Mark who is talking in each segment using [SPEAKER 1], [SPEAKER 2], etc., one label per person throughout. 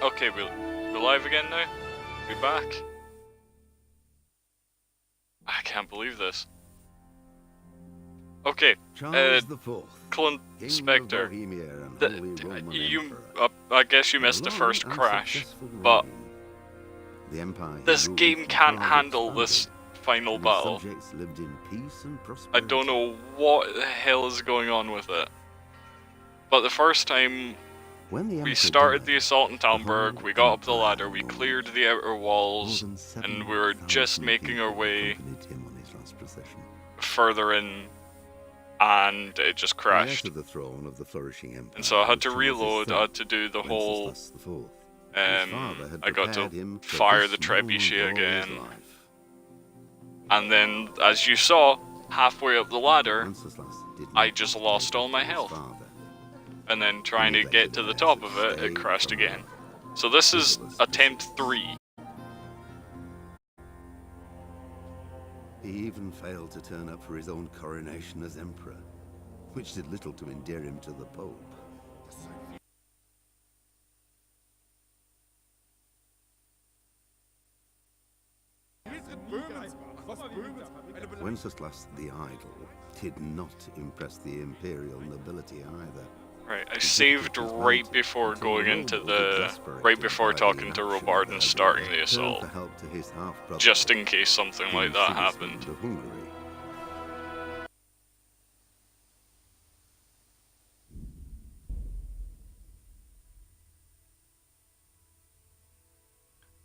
[SPEAKER 1] Okay, we're live again now? We back? I can't believe this. Okay, Clint Spectre, I guess you missed the first crash, but this game can't handle this final battle. I don't know what the hell is going on with it. But the first time we started the assault in Talmberg, we got up the ladder, we cleared the outer walls, and we were just making our way further in, and it just crashed. And so I had to reload, I had to do the whole, I got to fire the trebuchet again. And then, as you saw, halfway up the ladder, I just lost all my health. And then trying to get to the top of it, it crashed again. So this is attempt 3.
[SPEAKER 2] He even failed to turn up for his own coronation as emperor, which did little to endear him to the Pope. Wenceslas the Idle did not impress the imperial nobility either.
[SPEAKER 1] Right, I saved right before going into right before talking to Robard and starting the assault, just in case something like that happened.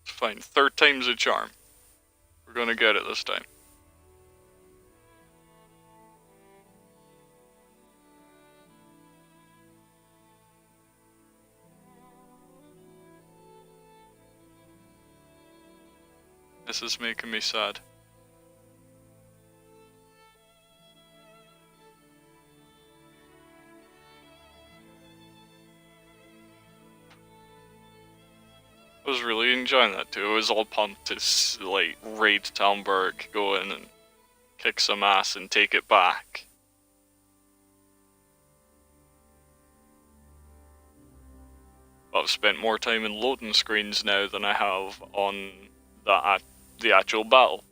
[SPEAKER 1] It's fine, 3rd time's a charm. We're gonna get it this time. This is making me sad. I was really enjoying that too. I was all pumped to like raid Talmberg, go in and kick some ass and take it back. I've spent more time in loading screens now than I have on the actual battle.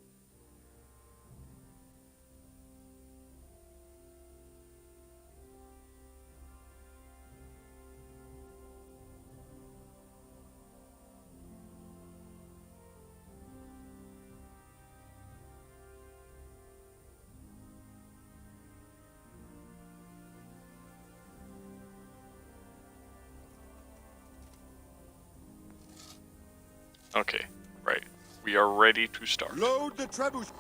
[SPEAKER 1] Okay, right. We are ready to start.
[SPEAKER 3] Load the trebuchet.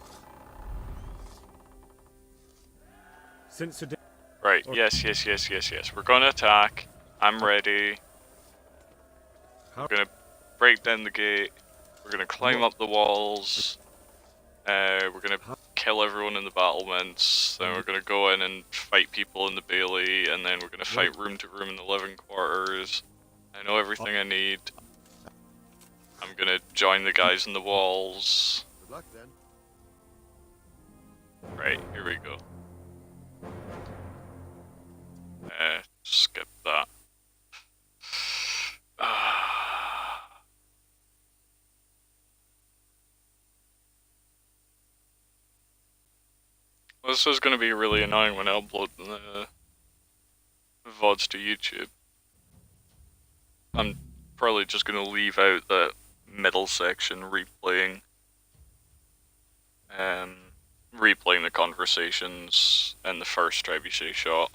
[SPEAKER 1] Right, yes. We're gonna attack. I'm ready. We're gonna break down the gate. We're gonna climb up the walls. We're gonna kill everyone in the battlements. Then we're gonna go in and fight people in the bailey, and then we're gonna fight room to room in the living quarters. I know everything I need. I'm gonna join the guys in the walls.
[SPEAKER 2] Good luck then.
[SPEAKER 1] Right, here we go. Skip that. This is gonna be really annoying when I upload the VoDs to YouTube. I'm probably just gonna leave out that middle section replaying the conversations and the first trebuchet shot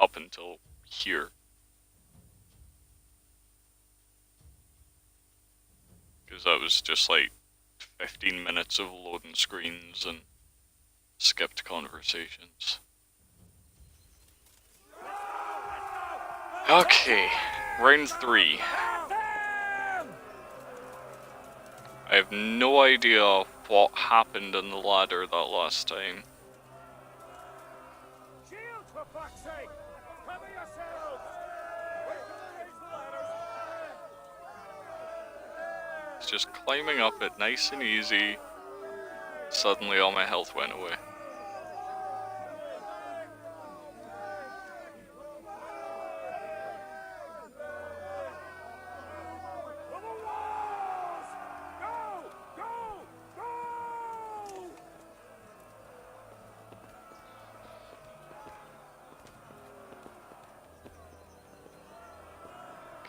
[SPEAKER 1] up until here. Because that was just like 15 minutes of loading screens and skipped conversations. Okay, round 3. I have no idea what happened in the ladder that last time.
[SPEAKER 3] Shield, for fuck's sake! Cover yourselves!
[SPEAKER 1] It's just climbing up it nice and easy. Suddenly all my health went away.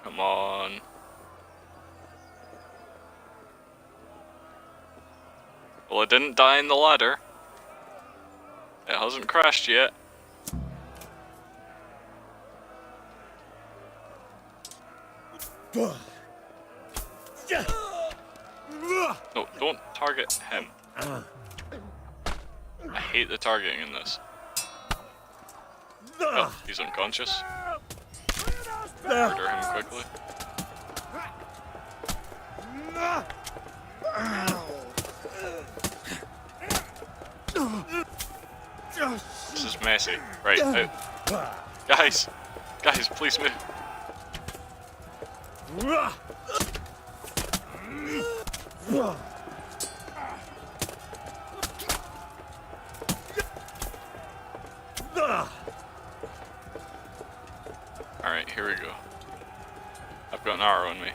[SPEAKER 1] Come on. Well, it didn't die in the ladder. It hasn't crashed yet. No, don't target him. I hate the targeting in this. Oh, he's unconscious. Murder him quickly. This is messy. Right, out. Guys! Guys, please move. Alright, here we go. I've got an arrow on me.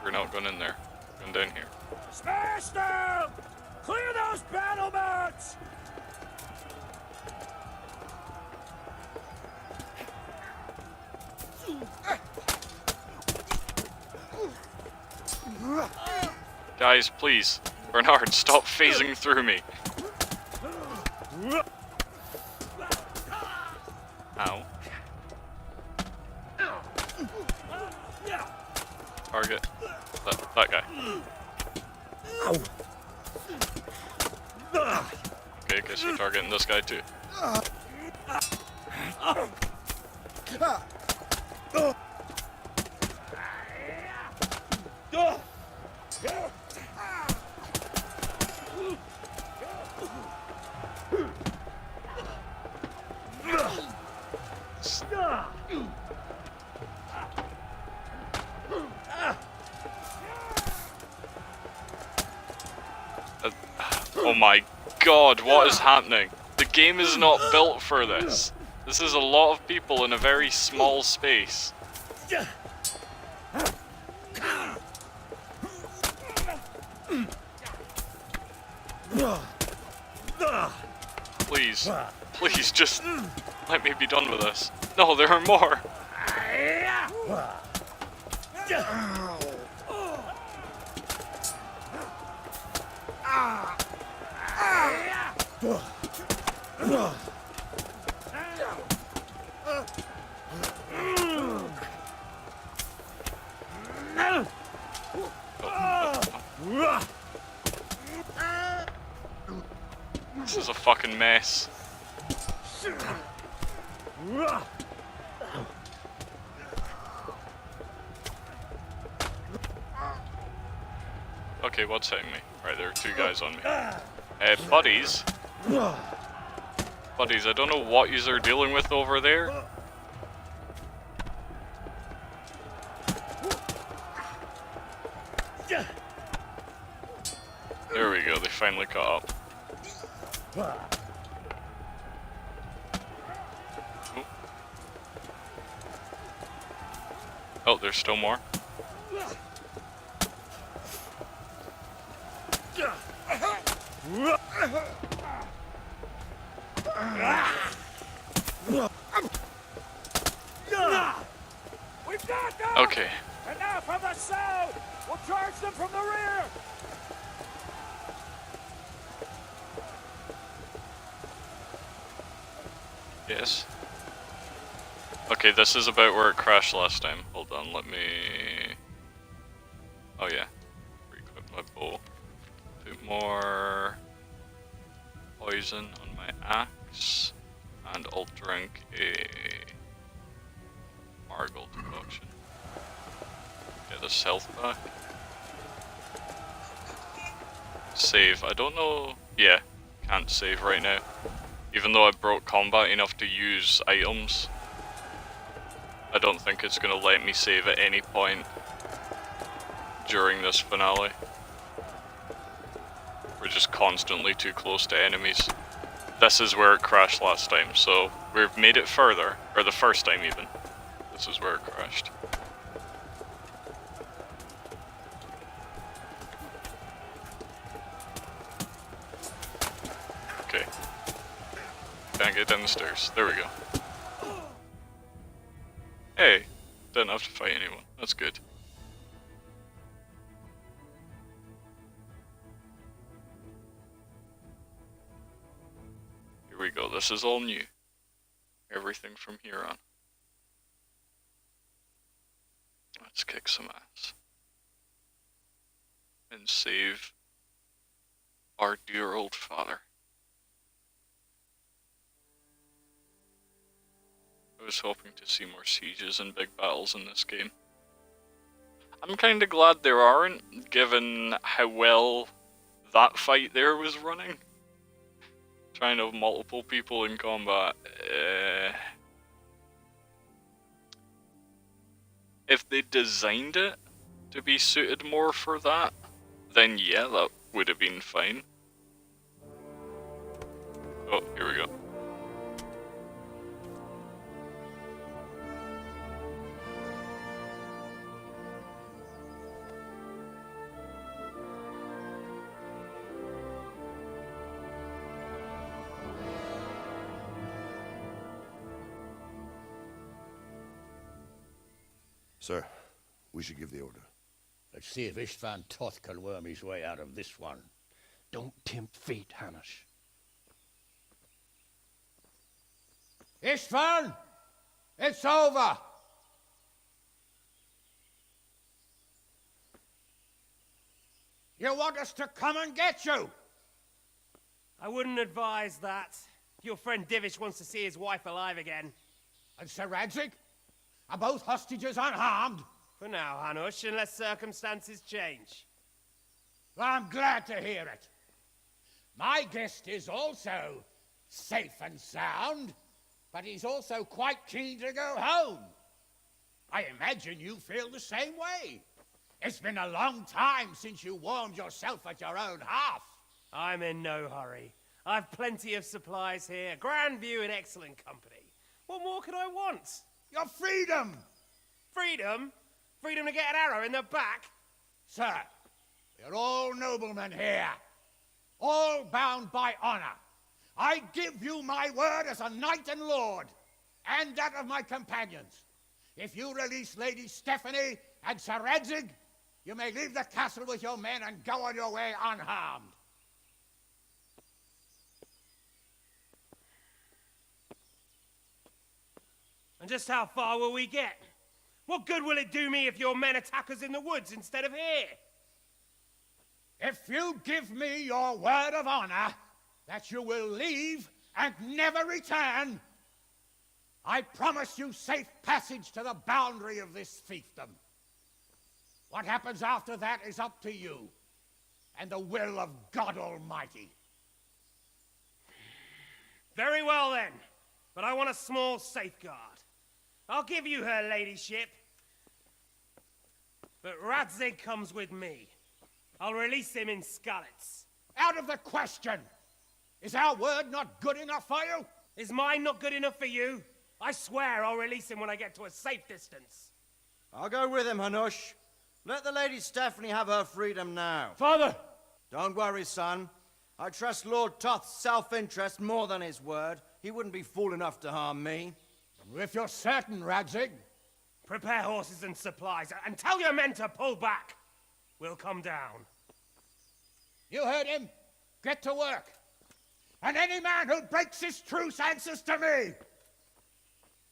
[SPEAKER 1] We're not going in there. We're going down here.
[SPEAKER 3] Smash them! Clear those battlements!
[SPEAKER 1] Guys, please. Bernard, stop phasing through me. Ow. Target. That guy. Okay, guess we're targeting this guy too. Oh my god, what is happening? The game is not built for this. This is a lot of people in a very small space. Please, please just let me be done with this. No, there are more. This is a fucking mess. Okay, what's hitting me? Right, there are two guys on me. Buddies? Buddies, I don't know what yous are dealing with over there. There we go, they finally caught up. Oh, there's still more.
[SPEAKER 3] We've got them!
[SPEAKER 1] Okay.
[SPEAKER 3] And now from the south! We'll charge them from the rear!
[SPEAKER 1] Yes. Okay, this is about where it crashed last time. Hold on, let me... Oh yeah. Re-equip my bow. Put more poison on my axe. And I'll drink a Margle decoction. Get this health back. Save. I don't know... Yeah, can't save right now. Even though I broke combat enough to use items, I don't think it's going to let me save at any point during this finale. We're just constantly too close to enemies. This is where it crashed last time, so we've made it further, or the first time even. This is where it crashed. Okay. Can't get down the stairs. There we go. Hey, didn't have to fight anyone. That's good. Here we go. This is all new. Everything from here on. Let's kick some ass. And save our dear old father. I was hoping to see more sieges and big battles in this game. I'm kinda glad there aren't, given how well that fight there was running. Trying to have multiple people in combat. If they designed it to be suited more for that, then yeah, that would have been fine. Oh, here we go.
[SPEAKER 4] Sir, we should give the order.
[SPEAKER 5] Let's see if Istvan Toth can worm his way out of this one.
[SPEAKER 6] Don't tempt fate, Hanush.
[SPEAKER 5] Istvan! It's over! You want us to come and get you?
[SPEAKER 7] I wouldn't advise that. Your friend Divish wants to see his wife alive again.
[SPEAKER 5] And Sir Radzig? Are both hostages unharmed?
[SPEAKER 7] For now, Hanush, unless circumstances change.
[SPEAKER 5] Well, I'm glad to hear it. My guest is also safe and sound, but he's also quite keen to go home. I imagine you feel the same way. It's been a long time since you warmed yourself at your own hearth.
[SPEAKER 7] I'm in no hurry. I've plenty of supplies here, grand view and excellent company. What more could I want?
[SPEAKER 5] Your freedom!
[SPEAKER 7] Freedom? Freedom to get an arrow in the back?
[SPEAKER 5] Sir, we're all noblemen here, all bound by honor. I give you my word as a knight and lord, and that of my companions. If you release Lady Stephanie and Sir Radzig, you may leave the castle with your men and go on your way unharmed.
[SPEAKER 7] And just how far will we get? What good will it do me if your men attack us in the woods instead of here?
[SPEAKER 5] If you give me your word of honor that you will leave and never return, I promise you safe passage to the boundary of this fiefdom. What happens after that is up to you and the will of God Almighty.
[SPEAKER 7] Very well then, but I want a small safeguard. I'll give you her ladyship, but Radzig comes with me. I'll release him in Skalitz.
[SPEAKER 5] Out of the question! Is our word not good enough for you?
[SPEAKER 7] Is mine not good enough for you? I swear I'll release him when I get to a safe distance.
[SPEAKER 8] I'll go with him, Hanush. Let the Lady Stephanie have her freedom now.
[SPEAKER 5] Father!
[SPEAKER 8] Don't worry, son. I trust Lord Toth's self-interest more than his word. He wouldn't be fool enough to harm me.
[SPEAKER 5] If you're certain, Radzig.
[SPEAKER 7] Prepare horses and supplies, and tell your men to pull back. We'll come down.
[SPEAKER 5] You heard him. Get to work. And any man who breaks this truce answers to me.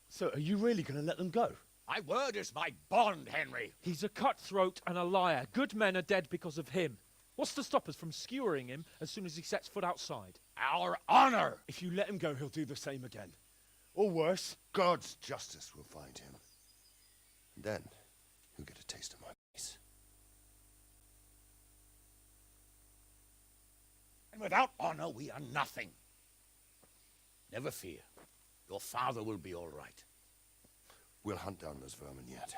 [SPEAKER 6] So are you really going to let them go?
[SPEAKER 5] My word is my bond, Henry.
[SPEAKER 6] He's a cutthroat and a liar. Good men are dead because of him. What's to stop us from skewering him as soon as he sets foot outside?
[SPEAKER 5] Our honor.
[SPEAKER 9] If you let him go, he'll do the same again. Or worse.
[SPEAKER 4] God's justice will find him. And then, he'll get a taste of my peace.
[SPEAKER 5] And without honor, we are nothing. Never fear. Your father will be all right.
[SPEAKER 4] We'll hunt down those vermin yet.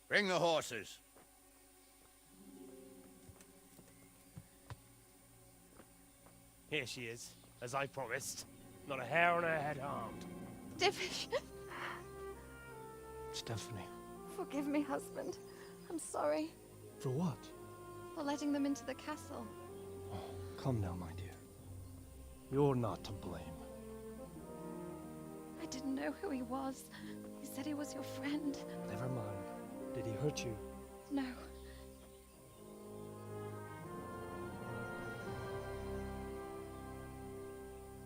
[SPEAKER 5] Bring the horses.
[SPEAKER 7] Here she is, as I promised. Not a hair on her head harmed.
[SPEAKER 10] Divish.
[SPEAKER 9] Stephanie.
[SPEAKER 10] Forgive me, husband. I'm sorry
[SPEAKER 9] For what?
[SPEAKER 10] for letting them into the castle.
[SPEAKER 9] Oh, come now, my dear. You're not to blame.
[SPEAKER 10] I didn't know who he was. He said he was your friend.
[SPEAKER 9] Never mind. Did he hurt you?
[SPEAKER 10] No.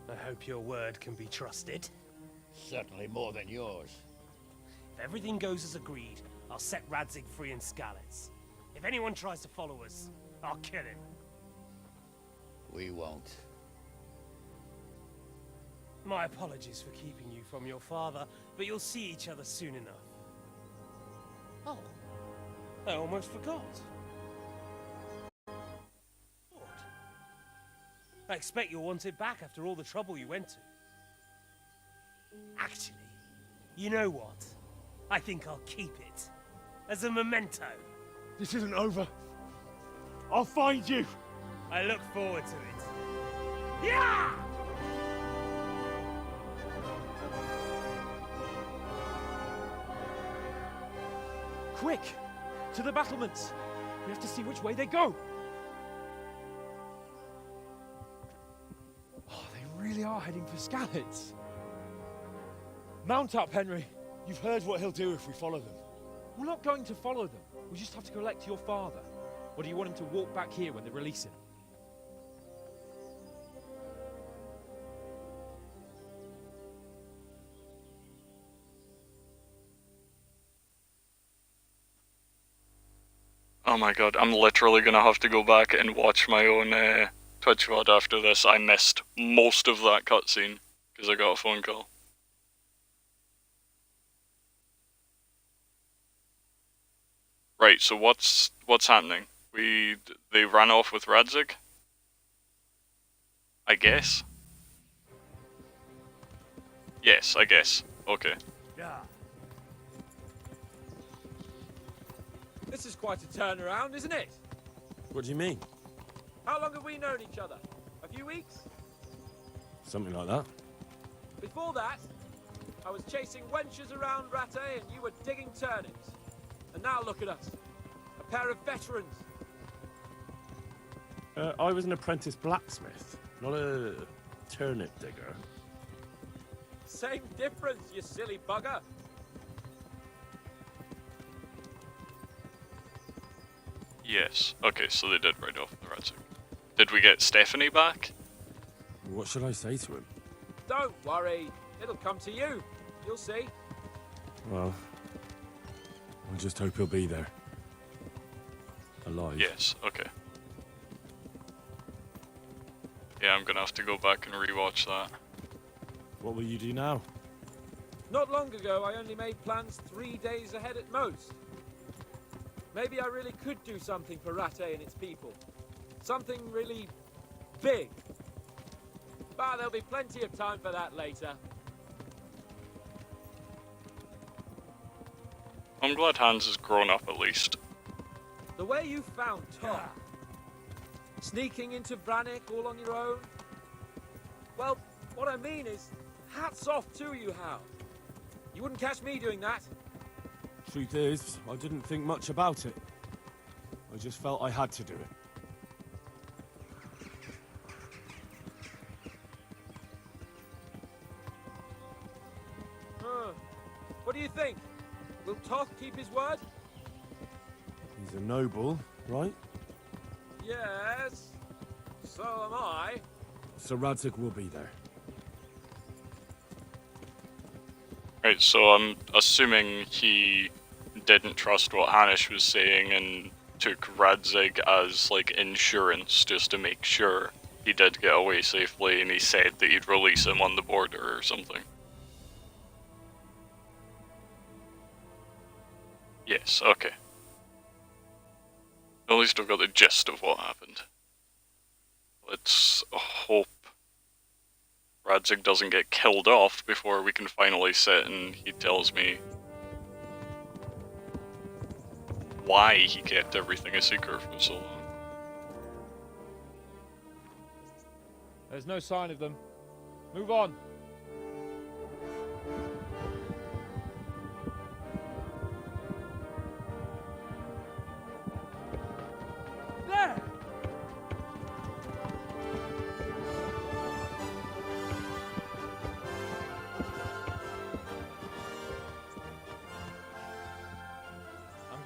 [SPEAKER 7] I hope your word can be trusted.
[SPEAKER 3] Certainly more than yours.
[SPEAKER 7] If everything goes as agreed, I'll set Radzig free in Skalitz. If anyone tries to follow us, I'll kill him.
[SPEAKER 3] We won't.
[SPEAKER 7] My apologies for keeping you from your father, but you'll see each other soon enough. Oh, I almost forgot. Lord, I expect you'll want it back after all the trouble you went to. Actually, you know what? I think I'll keep it. As a memento.
[SPEAKER 9] This isn't over. I'll find you.
[SPEAKER 7] I look forward to it. Yeah!
[SPEAKER 6] Quick! To the battlements! We have to see which way they go! Oh, they really are heading for Skalitz. Mount up, Henry.
[SPEAKER 9] You've heard what he'll do if we follow them.
[SPEAKER 6] We're not going to follow them. We just have to collect your father. Or do you want him to walk back here when they release him?
[SPEAKER 1] Oh my god, I'm literally gonna have to go back and watch my own Twitch VoD after this. I missed most of that cutscene because I got a phone call. Right, so what's happening? They ran off with Radzig? I guess? Yes, I guess. Okay.
[SPEAKER 7] Yeah.
[SPEAKER 6] This is quite a turnaround, isn't it?
[SPEAKER 9] What do you mean?
[SPEAKER 6] How long have we known each other? A few weeks?
[SPEAKER 9] Something like that.
[SPEAKER 6] Before that, I was chasing wenches around Rattay and you were digging turnips. And now look at us. A pair of veterans.
[SPEAKER 9] I was an apprentice blacksmith, not a turnip digger.
[SPEAKER 6] Same difference, you silly bugger.
[SPEAKER 1] Yes. Okay, so they did ride off with Radzig. Did we get Stephanie back?
[SPEAKER 9] What should I say to him?
[SPEAKER 6] Don't worry. It'll come to you. You'll see.
[SPEAKER 9] Well, I just hope he'll be there. Alive.
[SPEAKER 1] Yes, okay. Yeah, I'm gonna have to go back and rewatch that.
[SPEAKER 9] What will you do now?
[SPEAKER 6] Not long ago, I only made plans 3 days ahead at most. Maybe I really could do something for Rattay and its people. Something really big. But there'll be plenty of time for that later.
[SPEAKER 1] I'm glad Hans has grown up at least.
[SPEAKER 6] The way you found Tom. Sneaking into Brannick all on your own. Well, what I mean is, hats off to you, Hal. You wouldn't catch me doing that.
[SPEAKER 9] Truth is, I didn't think much about it. I just felt I had to do it.
[SPEAKER 6] What do you think? Will Toth keep his word?
[SPEAKER 9] He's a noble, right?
[SPEAKER 6] Yes. So am I.
[SPEAKER 9] So Radzig will be there.
[SPEAKER 1] Right, so I'm assuming he didn't trust what Hanish was saying and took Radzig as, like, insurance just to make sure he did get away safely, and he said that he'd release him on the border or something. Yes, okay. At least I've got the gist of what happened. Let's hope Radzig doesn't get killed off before we can finally sit and he tells me why he kept everything a secret for so long.
[SPEAKER 6] There's no sign of them. Move on.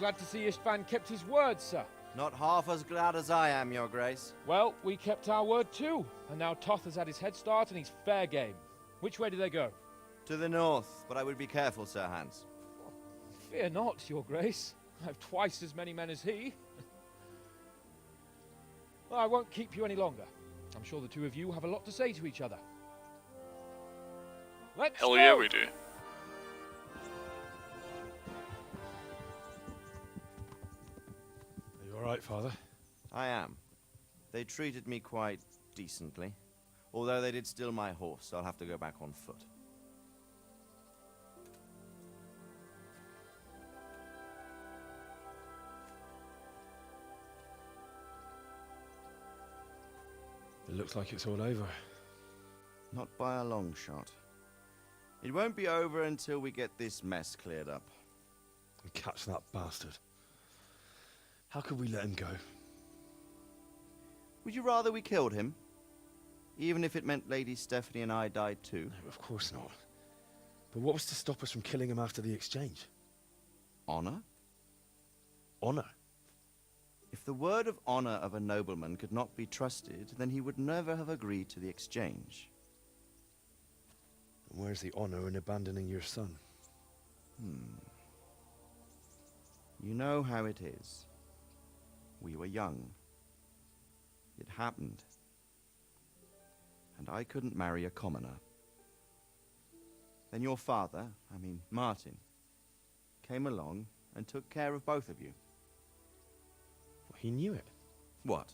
[SPEAKER 6] glad to see Istvan kept his word, sir.
[SPEAKER 8] Not half as glad as I am, Your Grace.
[SPEAKER 6] Well, we kept our word too, and now Toth has had his head start and he's fair game. Which way do they go?
[SPEAKER 8] To the north, but I would be careful, Sir Hans.
[SPEAKER 6] Fear not, Your Grace. I have twice as many men as he. Well, I won't keep you any longer. I'm sure the two of you have a lot to say to each other. Let's
[SPEAKER 1] Hell
[SPEAKER 6] go!
[SPEAKER 1] yeah, we do.
[SPEAKER 9] Are you alright, Father?
[SPEAKER 8] I am. They treated me quite decently. Although they did steal my horse, so I'll have to go back on foot.
[SPEAKER 9] It looks like it's all over.
[SPEAKER 8] Not by a long shot. It won't be over until we get this mess cleared up.
[SPEAKER 9] And catch that bastard. How could we let him go?
[SPEAKER 8] Would you rather we killed him? Even if it meant Lady Stephanie and I died too?
[SPEAKER 9] No, of course not. But what was to stop us from killing him after the exchange?
[SPEAKER 8] Honor?
[SPEAKER 9] Honor?
[SPEAKER 8] If the word of honor of a nobleman could not be trusted, then he would never have agreed to the exchange.
[SPEAKER 9] And where's the honor in abandoning your son?
[SPEAKER 8] You know how it is. We were young. It happened. And I couldn't marry a commoner. Then your father, Martin, came along and took care of both of you.
[SPEAKER 9] Well, he knew it.
[SPEAKER 8] What?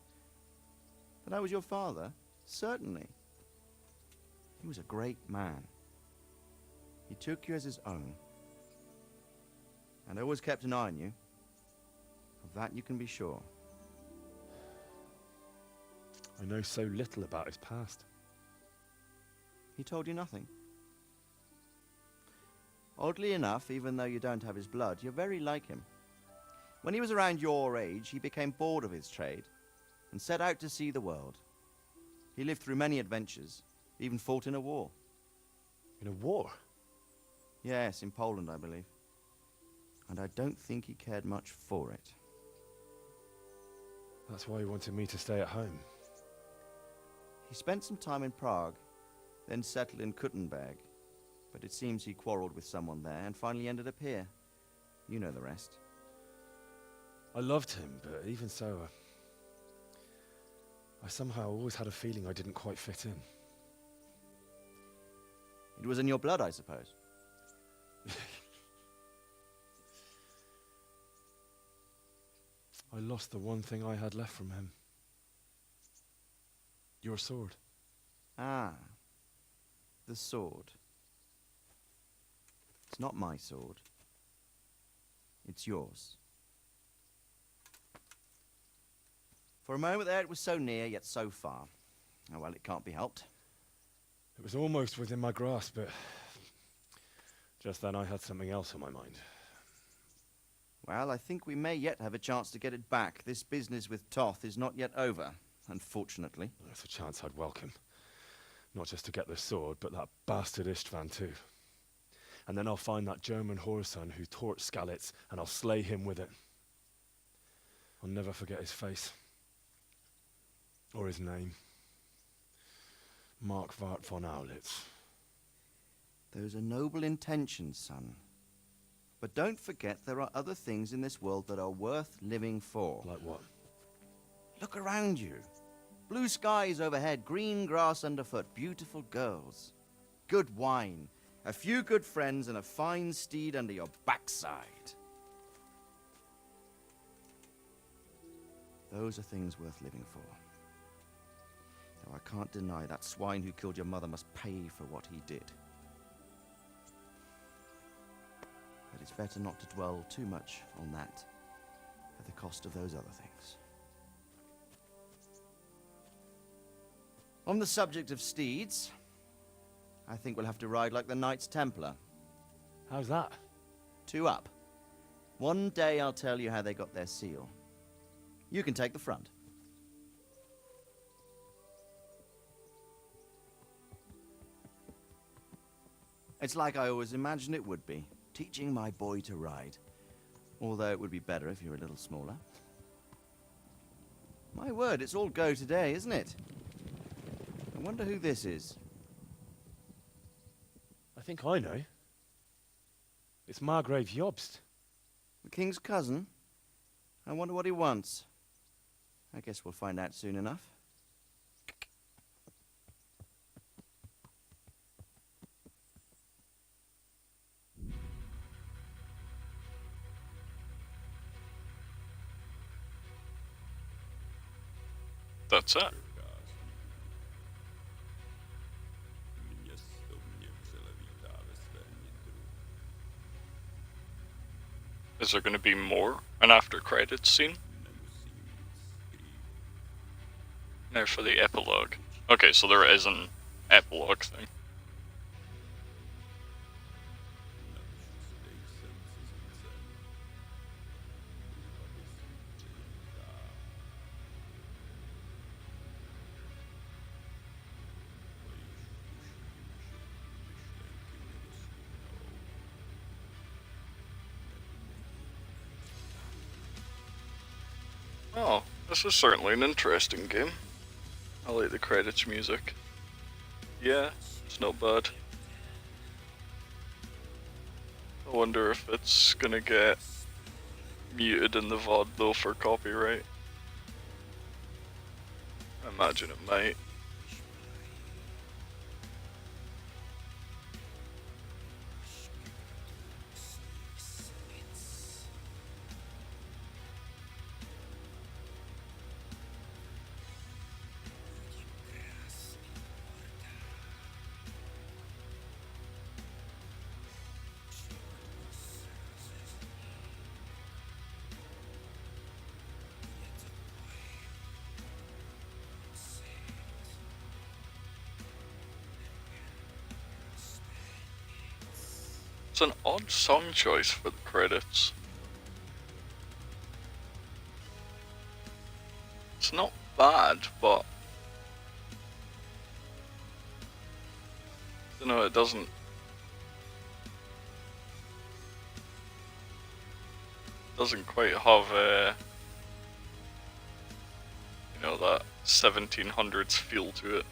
[SPEAKER 8] That I was your father? Certainly. He was a great man. He took you as his own. And always kept an eye on you. Of that you can be sure.
[SPEAKER 9] I know so little about his past.
[SPEAKER 8] He told you nothing? Oddly enough, even though you don't have his blood, you're very like him. When he was around your age, he became bored of his trade and set out to see the world. He lived through many adventures, even fought in a war.
[SPEAKER 9] In a war?
[SPEAKER 8] Yes, in Poland, I believe. And I don't think he cared much for it.
[SPEAKER 9] That's why he wanted me to stay at home.
[SPEAKER 8] He spent some time in Prague, then settled in Kuttenberg. But it seems he quarreled with someone there and finally ended up here. You know the rest.
[SPEAKER 9] I loved him, but even so, I somehow always had a feeling I didn't quite fit in.
[SPEAKER 8] It was in your blood, I suppose.
[SPEAKER 9] I lost the one thing I had left from him. Your sword.
[SPEAKER 8] Ah, the sword. It's not my sword. It's yours. For a moment there it was so near, yet so far. Oh well, it can't be helped.
[SPEAKER 9] It was almost within my grasp, but just then I had something else on my mind.
[SPEAKER 8] Well, I think we may yet have a chance to get it back. This business with Toth is not yet over, unfortunately.
[SPEAKER 9] That's a chance I'd welcome. Not just to get the sword, but that bastard Istvan too. And then I'll find that German whoreson who torched Skalitz, and I'll slay him with it. I'll never forget his face. Or his name. Mark Vart von Aulitz.
[SPEAKER 8] Those are noble intentions, son. But don't forget there are other things in this world that are worth living for.
[SPEAKER 9] Like what?
[SPEAKER 8] Look around you. Blue skies overhead, green grass underfoot, beautiful girls. Good wine, a few good friends, and a fine steed under your backside. Those are things worth living for. Though I can't deny that swine who killed your mother must pay for what he did. But it's better not to dwell too much on that at the cost of those other things. On the subject of steeds, I think we'll have to ride like the Knights Templar.
[SPEAKER 9] How's that?
[SPEAKER 8] 2 up. One day I'll tell you how they got their seal. You can take the front. It's like I always imagined it would be, teaching my boy to ride. Although it would be better if you were a little smaller. My word, it's all go today, isn't it? I wonder who this is.
[SPEAKER 9] I think I know. It's Margrave Jobst.
[SPEAKER 8] The king's cousin? I wonder what he wants. I guess we'll find out soon enough.
[SPEAKER 1] That's it. Is there going to be more? An after credits scene? Now for the epilogue. Okay, so there is an epilogue thing. Oh, this is certainly an interesting game. I like the credits music. Yeah, it's not bad. I wonder if it's gonna get muted in the VoD though for copyright. I imagine it might. It's an odd song choice for the credits. It's not bad, but I don't know, it doesn't quite have you know, that 1700s feel to it.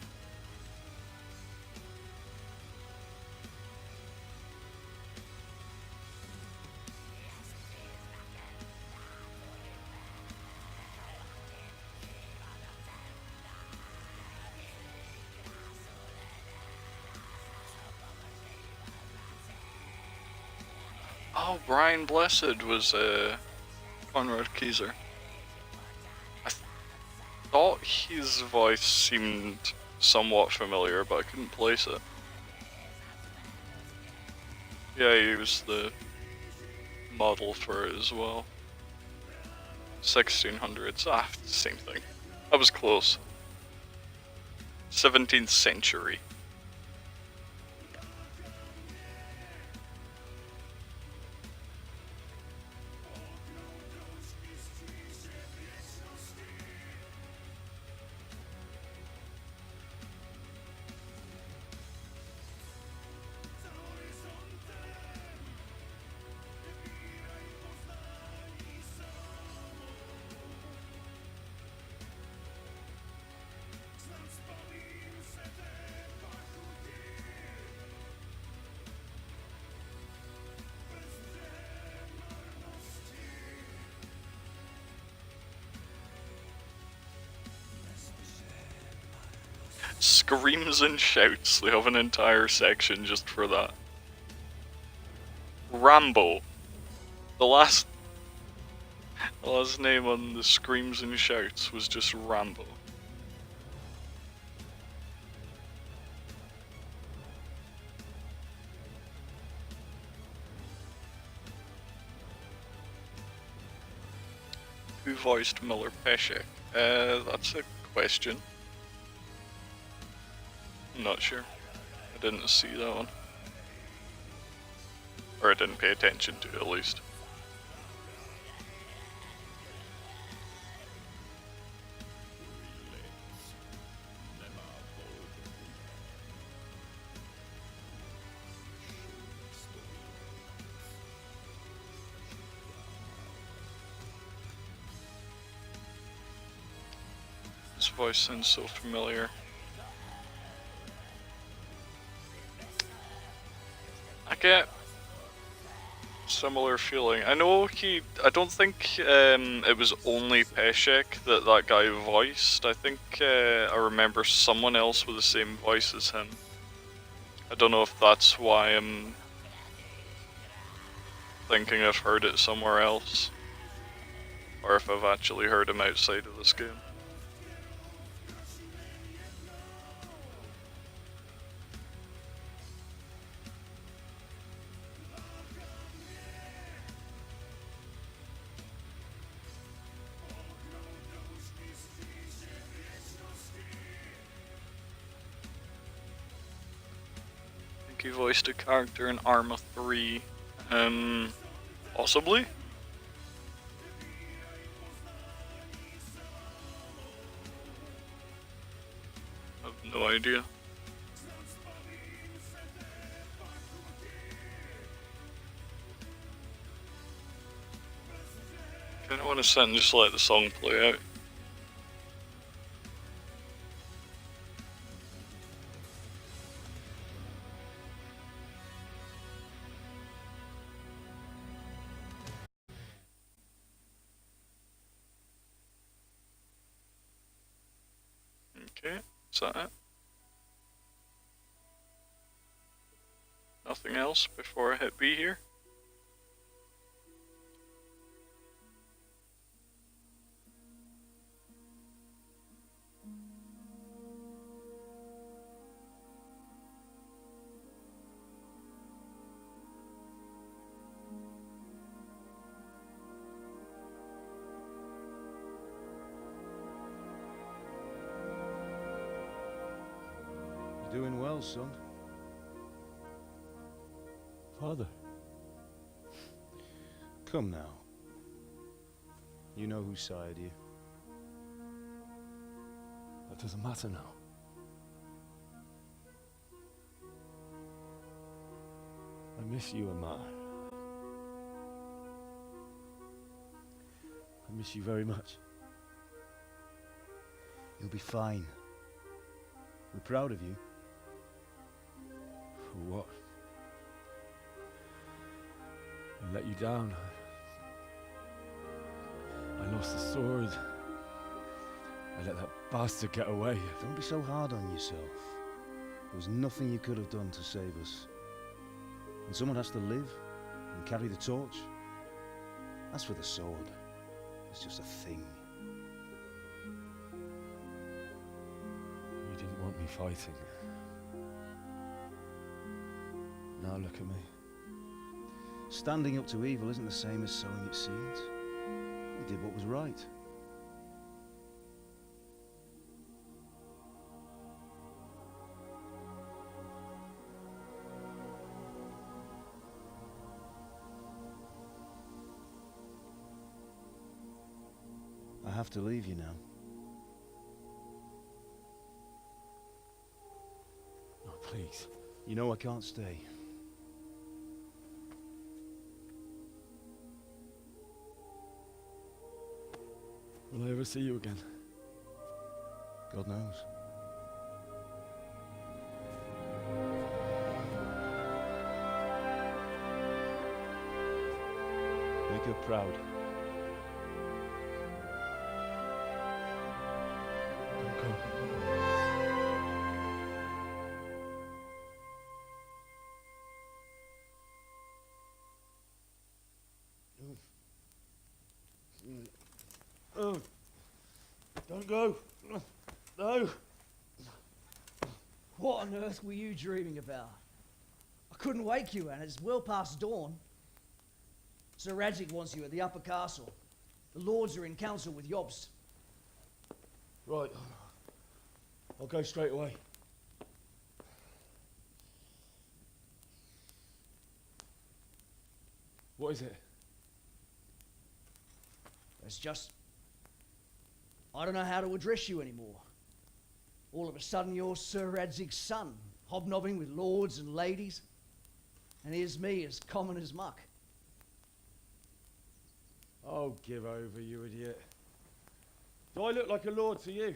[SPEAKER 1] Oh, Brian Blessed was Conrad Keyser. I thought his voice seemed somewhat familiar, but I couldn't place it. Yeah, he was the model for it as well. 1600s, same thing. I was close. 17th century. Screams and shouts. They have an entire section just for that. Rambo. The last name on the screams and shouts was just Rambo. Who voiced Miller Peshek? That's a question. I'm not sure. I didn't see that one. Or I didn't pay attention to it, at least. voice sounds so familiar. I get similar feeling. I know I don't think it was only Peshek that guy voiced. I think I remember someone else with the same voice as him. I don't know if that's why I'm thinking I've heard it somewhere else, or if I've actually heard him outside of this game. I think he voiced a character in Arma 3. Possibly? I have no idea. Kinda wanna sit and just let the song play out. Okay, is that it? Nothing else before I hit B here?
[SPEAKER 11] You're doing well, son.
[SPEAKER 9] Father.
[SPEAKER 11] Come now. You know who sired you.
[SPEAKER 9] That doesn't matter now. I miss you, Amar. I miss you very much.
[SPEAKER 11] You'll be fine. We're proud of you.
[SPEAKER 9] For what? I let you down. I lost the sword. I let that bastard get away.
[SPEAKER 11] Don't be so hard on yourself. There was nothing you could have done to save us. And someone has to live and carry the torch. As for the sword, it's just a thing.
[SPEAKER 9] You didn't want me fighting.
[SPEAKER 11] Now look at me. Standing up to evil isn't the same as sowing its seeds. You did what was right. I have to leave you now.
[SPEAKER 9] Oh, please.
[SPEAKER 11] You know I can't stay.
[SPEAKER 9] Will I ever see you again?
[SPEAKER 11] God knows. Make her proud.
[SPEAKER 9] Don't go.
[SPEAKER 11] Oh, don't go. No.
[SPEAKER 12] What on earth were you dreaming about? I couldn't wake you, and it's well past dawn. Sir Radzig wants you at the upper castle. The lords are in council with Yobst.
[SPEAKER 9] Right. I'll go straight away. What is it?
[SPEAKER 12] It's just... I don't know how to address you anymore. All of a sudden you're Sir Radzig's son, hobnobbing with lords and ladies. And here's me, as common as muck.
[SPEAKER 9] Oh, give over, you idiot. Do I look like a lord to you?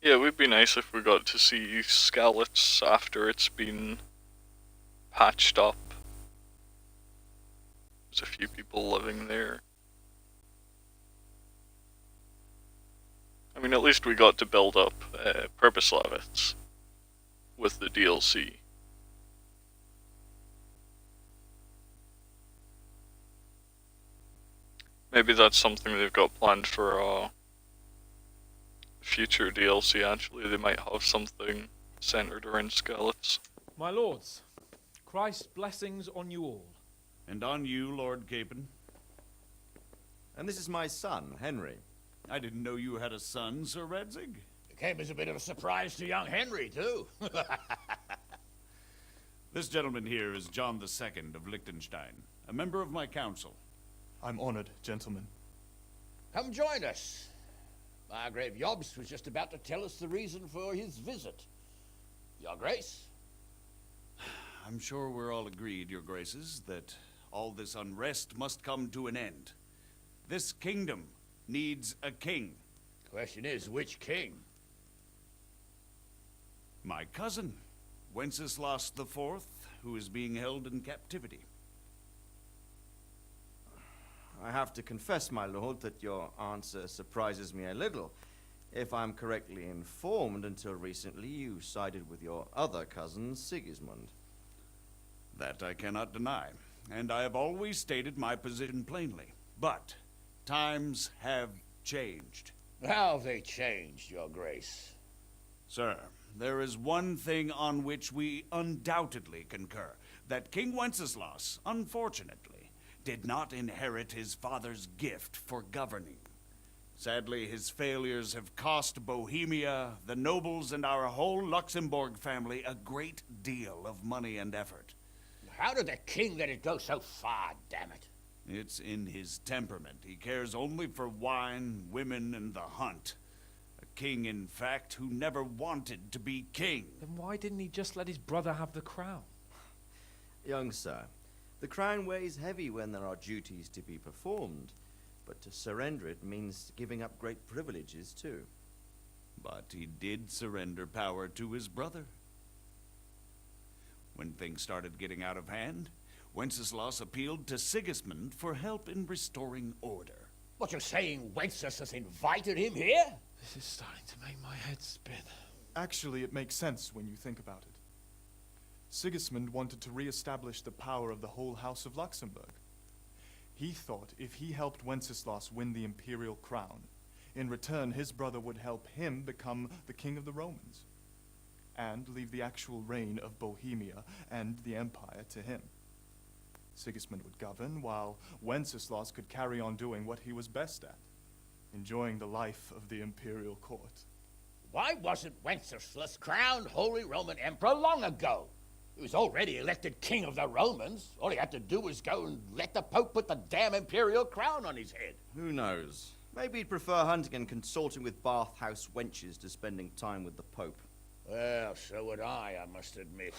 [SPEAKER 1] Yeah, it would be nice if we got to see Skalitz after it's been patched up. There's a few people living there. I mean, at least we got to build up Purposlavitz with the DLC. Maybe that's something they've got planned for future DLC, actually. They might have something centered around Skalitz.
[SPEAKER 13] My lords, Christ's blessings on you all.
[SPEAKER 14] And on you, Lord Capon.
[SPEAKER 8] And this is my son, Henry.
[SPEAKER 14] I didn't know you had a son, Sir Redzig.
[SPEAKER 5] It came as a bit of a surprise to young Henry, too.
[SPEAKER 14] This gentleman here is John II of Liechtenstein, a member of my council.
[SPEAKER 15] I'm honored, gentlemen.
[SPEAKER 5] Come join us. Margrave Jobst was just about to tell us the reason for his visit. Your Grace?
[SPEAKER 14] I'm sure we're all agreed, Your Graces, that all this unrest must come to an end. This kingdom needs a king.
[SPEAKER 5] Question is, which king?
[SPEAKER 14] My cousin, Wenceslas IV, who is being held in captivity.
[SPEAKER 8] I have to confess, my lord, that your answer surprises me a little. If I'm correctly informed, until recently you sided with your other cousin, Sigismund.
[SPEAKER 14] That I cannot deny, and I have always stated my position plainly. But times have changed.
[SPEAKER 5] How have they changed, Your Grace?
[SPEAKER 14] Sir, there is one thing on which we undoubtedly concur, that King Wenceslas, unfortunately, did not inherit his father's gift for governing. Sadly, his failures have cost Bohemia, the nobles, and our whole Luxembourg family a great deal of money and effort.
[SPEAKER 5] How did the king let it go so far, damn it?
[SPEAKER 14] It's in his temperament. He cares only for wine, women, and the hunt. A king, in fact, who never wanted to be king.
[SPEAKER 13] Then why didn't he just let his brother have the crown?
[SPEAKER 8] Young sir, the crown weighs heavy when there are duties to be performed, but to surrender it means giving up great privileges too.
[SPEAKER 14] But he did surrender power to his brother. When things started getting out of hand, Wenceslas appealed to Sigismund for help in restoring order.
[SPEAKER 5] What, you're saying Wenceslas invited him here?
[SPEAKER 13] This is starting to make my head spin.
[SPEAKER 15] Actually, it makes sense when you think about it. Sigismund wanted to re-establish the power of the whole House of Luxembourg. He thought if he helped Wenceslas win the imperial crown, in return his brother would help him become the king of the Romans, and leave the actual reign of Bohemia and the empire to him. Sigismund would govern, while Wenceslas could carry on doing what he was best at, enjoying the life of the imperial court.
[SPEAKER 5] Why wasn't Wenceslas crowned Holy Roman Emperor long ago? He was already elected king of the Romans. All he had to do was go and let the Pope put the damn imperial crown on his head.
[SPEAKER 8] Who knows? Maybe he'd prefer hunting and consorting with bathhouse wenches to spending time with the Pope.
[SPEAKER 5] Well, so would I must admit.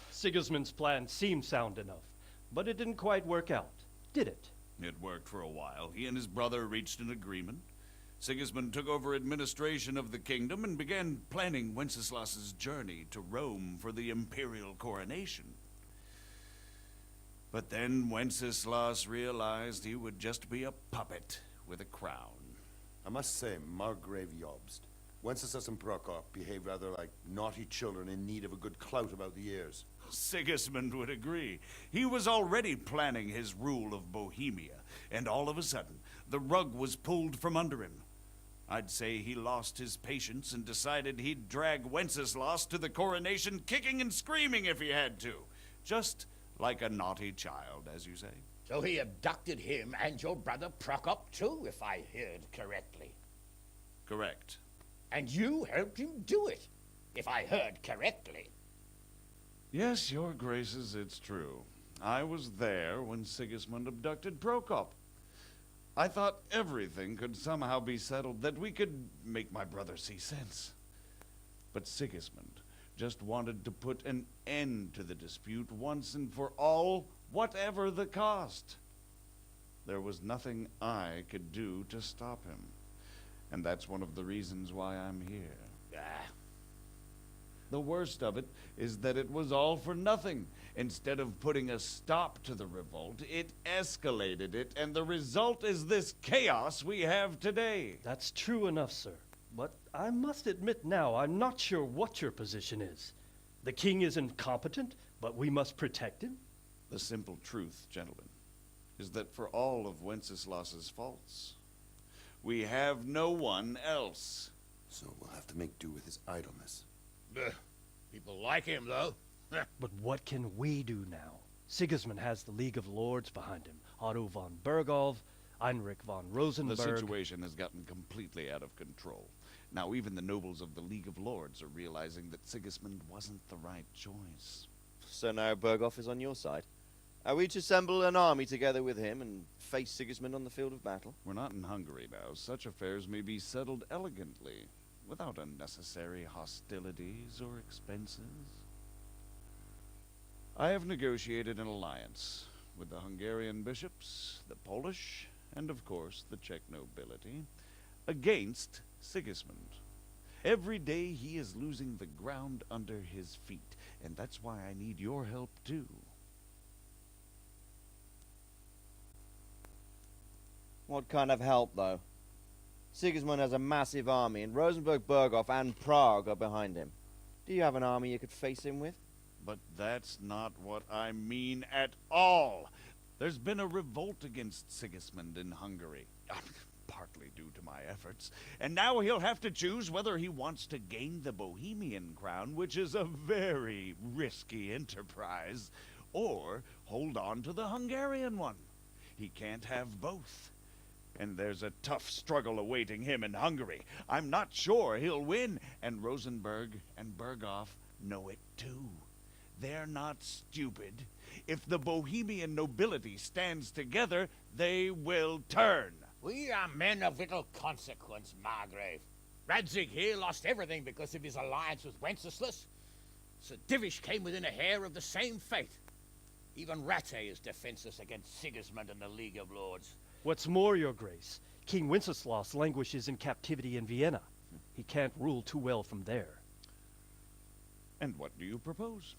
[SPEAKER 16] Sigismund's plan seemed sound enough, but it didn't quite work out, did it?
[SPEAKER 14] It worked for a while. He and his brother reached an agreement. Sigismund took over administration of the kingdom and began planning Wenceslas's journey to Rome for the imperial coronation. But then Wenceslas realized he would just be a puppet with a crown.
[SPEAKER 4] I must say, Margrave Jobst, Wenceslas and Prokop behave rather like naughty children in need of a good clout about the ears.
[SPEAKER 14] Sigismund would agree. He was already planning his rule of Bohemia, and all of a sudden, the rug was pulled from under him. I'd say he lost his patience and decided he'd drag Wenceslas to the coronation kicking and screaming if he had to. Just like a naughty child, as you say.
[SPEAKER 5] So he abducted him and your brother Prokop too, if I heard correctly.
[SPEAKER 14] Correct.
[SPEAKER 5] And you helped him do it, if I heard correctly.
[SPEAKER 14] Yes, Your Graces, it's true. I was there when Sigismund abducted Prokop. I thought everything could somehow be settled, that we could make my brother see sense. But Sigismund just wanted to put an end to the dispute once and for all, whatever the cost. There was nothing I could do to stop him. And that's one of the reasons why I'm here. The worst of it is that it was all for nothing. Instead of putting a stop to the revolt, it escalated it, and the result is this chaos we have today.
[SPEAKER 16] That's true enough, sir. But I must admit now, I'm not sure what your position is. The king is incompetent, but we must protect him?
[SPEAKER 14] The simple truth, gentlemen, is that for all of Wenceslas's faults, we have no one else.
[SPEAKER 4] So we'll have to make do with his idleness.
[SPEAKER 5] People like him, though.
[SPEAKER 16] But what can we do now? Sigismund has the League of Lords behind him. Otto von Bergholf, Heinrich von Rosenberg.
[SPEAKER 14] The situation has gotten completely out of control. Now even the nobles of the League of Lords are realizing that Sigismund wasn't the right choice.
[SPEAKER 8] So now Bergholf is on your side. Are we to assemble an army together with him and face Sigismund on the field of battle?
[SPEAKER 14] We're not in Hungary now. Such affairs may be settled elegantly, without unnecessary hostilities or expenses. I have negotiated an alliance with the Hungarian bishops, the Polish, and of course the Czech nobility, against Sigismund. Every day he is losing the ground under his feet, and that's why I need your help too.
[SPEAKER 8] What kind of help, though? Sigismund has a massive army, and Rosenberg, Berghof, and Prague are behind him. Do you have an army you could face him with?
[SPEAKER 14] But that's not what I mean at all. There's been a revolt against Sigismund in Hungary, partly due to my efforts, and now he'll have to choose whether he wants to gain the Bohemian crown, which is a very risky enterprise, or hold on to the Hungarian one. He can't have both. And there's a tough struggle awaiting him in Hungary. I'm not sure he'll win, and Rosenberg and Berghof know it too. They're not stupid. If the Bohemian nobility stands together, they will turn.
[SPEAKER 5] We are men of little consequence, Margrave. Radzig here lost everything because of his alliance with Wenceslas. Sir Divish came within a hair of the same fate. Even Rattay is defenseless against Sigismund and the League of Lords.
[SPEAKER 16] What's more, your grace, King Wenceslas languishes in captivity in Vienna. He can't rule too well from there.
[SPEAKER 14] And what do you propose?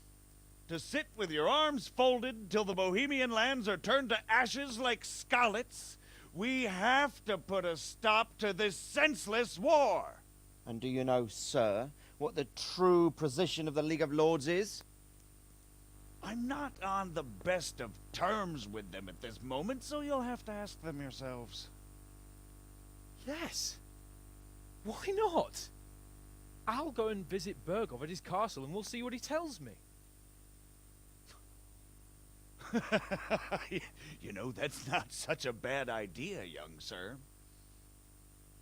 [SPEAKER 14] To sit with your arms folded till the Bohemian lands are turned to ashes like Skalitz? We have to put a stop to this senseless war.
[SPEAKER 8] And do you know, sir, what the true position of the League of Lords is?
[SPEAKER 14] I'm not on the best of terms with them at this moment, so you'll have to ask them yourselves.
[SPEAKER 13] Yes. Why not? I'll go and visit Berghof at his castle and we'll see what he tells me.
[SPEAKER 14] You know, that's not such a bad idea, young sir.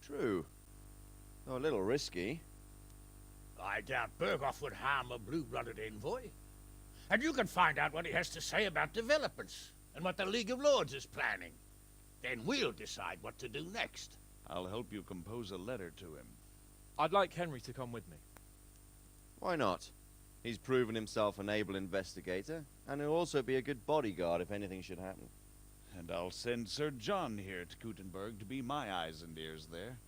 [SPEAKER 8] True. Though a little risky.
[SPEAKER 5] I doubt Berghof would harm a blue-blooded envoy. And you can find out what he has to say about developments and what the League of Lords is planning. Then we'll decide what to do next.
[SPEAKER 14] I'll help you compose a letter to him.
[SPEAKER 13] I'd like Henry to come with me.
[SPEAKER 8] Why not? He's proven himself an able investigator, and he'll also be a good bodyguard if anything should happen.
[SPEAKER 14] And I'll send Sir John here to Kuttenberg to be my eyes and ears there.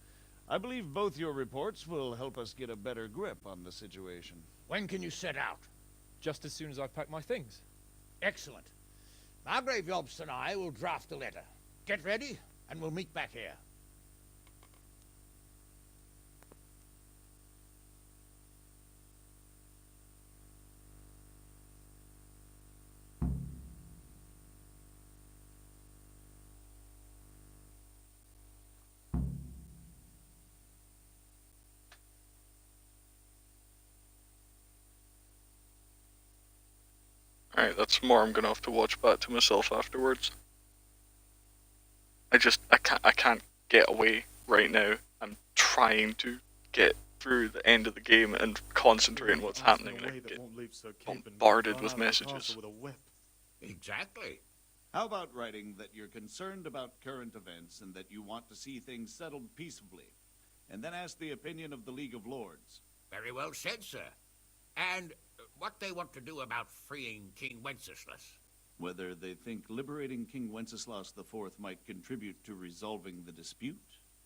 [SPEAKER 14] I believe both your reports will help us get a better grip on the situation.
[SPEAKER 5] When can you set out?
[SPEAKER 13] Just as soon as I've packed my things.
[SPEAKER 5] Excellent. Margrave Jobst and I will draft a letter. Get ready, and we'll meet back here.
[SPEAKER 1] Alright, that's more I'm gonna have to watch back to myself afterwards. I can't get away right now. I'm trying to get through the end of the game and concentrate on what's happening, and I get bombarded with messages.
[SPEAKER 5] Exactly.
[SPEAKER 14] How about writing that you're concerned about current events and that you want to see things settled peaceably, and then ask the opinion of the League of Lords?
[SPEAKER 5] Very well said, sir. And what they want to do about freeing King Wenceslas.
[SPEAKER 14] Whether they think liberating King Wenceslas IV might contribute to resolving the dispute,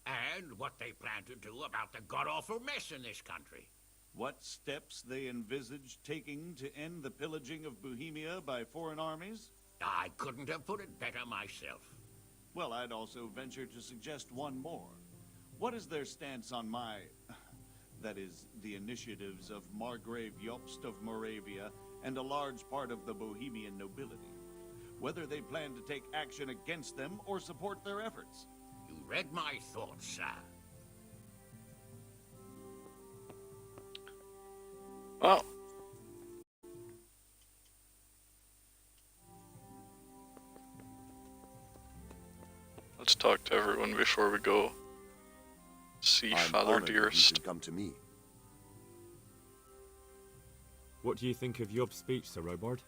[SPEAKER 17] And what they plan to do about the god-awful mess in this country.
[SPEAKER 14] What steps they envisage taking to end the pillaging of Bohemia by foreign armies?
[SPEAKER 17] I couldn't have put it better myself.
[SPEAKER 14] Well, I'd also venture to suggest one more. What is their stance on that is, the initiatives of Margrave Jobst of Moravia and a large part of the Bohemian nobility? Whether they plan to take action against them or support their efforts?
[SPEAKER 17] You read my thoughts, sir.
[SPEAKER 1] Well, let's talk to everyone before we go see
[SPEAKER 4] I'm
[SPEAKER 1] Father
[SPEAKER 4] honored that you
[SPEAKER 1] Dearest.
[SPEAKER 4] should come to me.
[SPEAKER 18] What do you think of Job's speech, Sir Robard?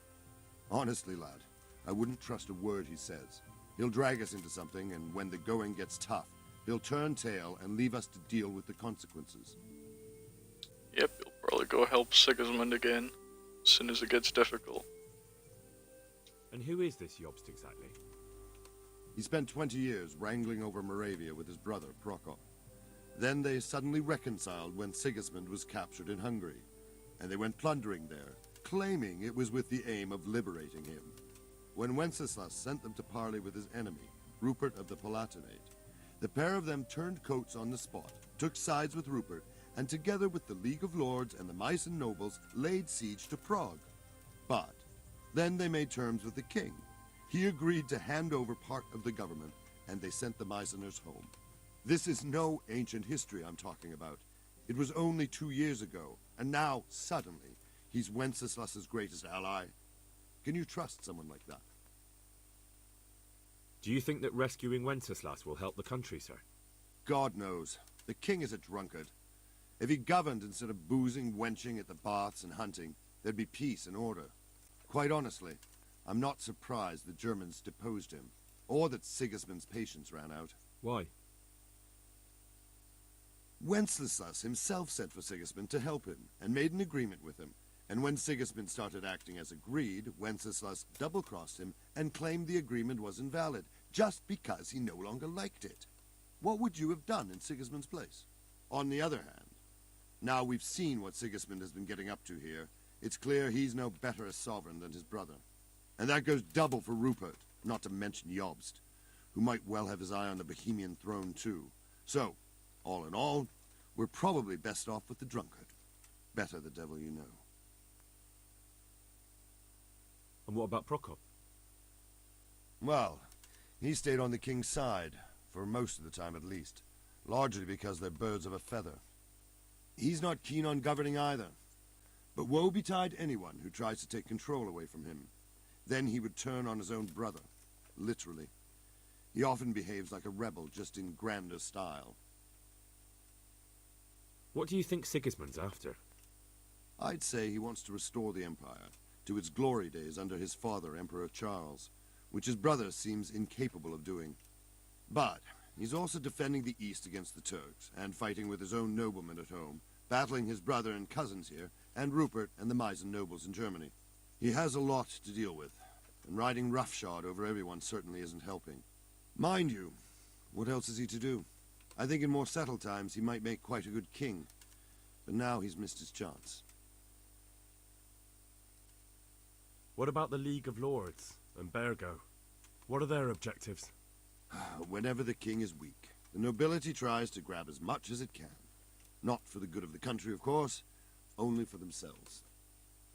[SPEAKER 4] Honestly, lad, I wouldn't trust a word he says. He'll drag us into something, and when the going gets tough, he'll turn tail and leave us to deal with the consequences.
[SPEAKER 1] Yep, he'll probably go help Sigismund again, as soon as it gets difficult.
[SPEAKER 18] And who is this Jobst exactly?
[SPEAKER 4] He spent 20 years wrangling over Moravia with his brother, Prokop. Then they suddenly reconciled when Sigismund was captured in Hungary, and they went plundering there, claiming it was with the aim of liberating him. When Wenceslas sent them to parley with his enemy, Rupert of the Palatinate, the pair of them turned coats on the spot, took sides with Rupert, and together with the League of Lords and the Meissen nobles laid siege to Prague. But then they made terms with the king. He agreed to hand over part of the government, and they sent the Meisseners home. This is no ancient history I'm talking about. It was only 2 years ago, and now, suddenly, he's Wenceslas's greatest ally. Can you trust someone like that?
[SPEAKER 18] Do you think that rescuing Wenceslas will help the country, sir?
[SPEAKER 4] God knows. The king is a drunkard. If he governed instead of boozing, wenching at the baths and hunting, there'd be peace and order. Quite honestly, I'm not surprised the Germans deposed him, or that Sigismund's patience ran out.
[SPEAKER 18] Why?
[SPEAKER 4] Wenceslas himself sent for Sigismund to help him, and made an agreement with him. And when Sigismund started acting as agreed, Wenceslas double-crossed him and claimed the agreement was invalid, just because he no longer liked it. What would you have done in Sigismund's place? On the other hand, now we've seen what Sigismund has been getting up to here, it's clear he's no better a sovereign than his brother. And that goes double for Rupert, not to mention Jobst, who might well have his eye on the Bohemian throne too. So, all in all, we're probably best off with the drunkard. Better the devil you know.
[SPEAKER 18] And what about Prokop?
[SPEAKER 4] Well, he stayed on the king's side, for most of the time at least, largely because they're birds of a feather. He's not keen on governing either, but woe betide anyone who tries to take control away from him. Then he would turn on his own brother, literally. He often behaves like a rebel, just in grander style.
[SPEAKER 18] What do you think Sigismund's after?
[SPEAKER 4] I'd say he wants to restore the Empire to its glory days under his father, Emperor Charles, which his brother seems incapable of doing. But he's also defending the East against the Turks, and fighting with his own noblemen at home, battling his brother and cousins here, and Rupert and the Meissen nobles in Germany. He has a lot to deal with, and riding roughshod over everyone certainly isn't helping. Mind you, what else is he to do? I think in more settled times he might make quite a good king, but now he's missed his chance.
[SPEAKER 18] What about the League of Lords and Bergo? What are their objectives?
[SPEAKER 4] Whenever the king is weak, the nobility tries to grab as much as it can. Not for the good of the country, of course, only for themselves.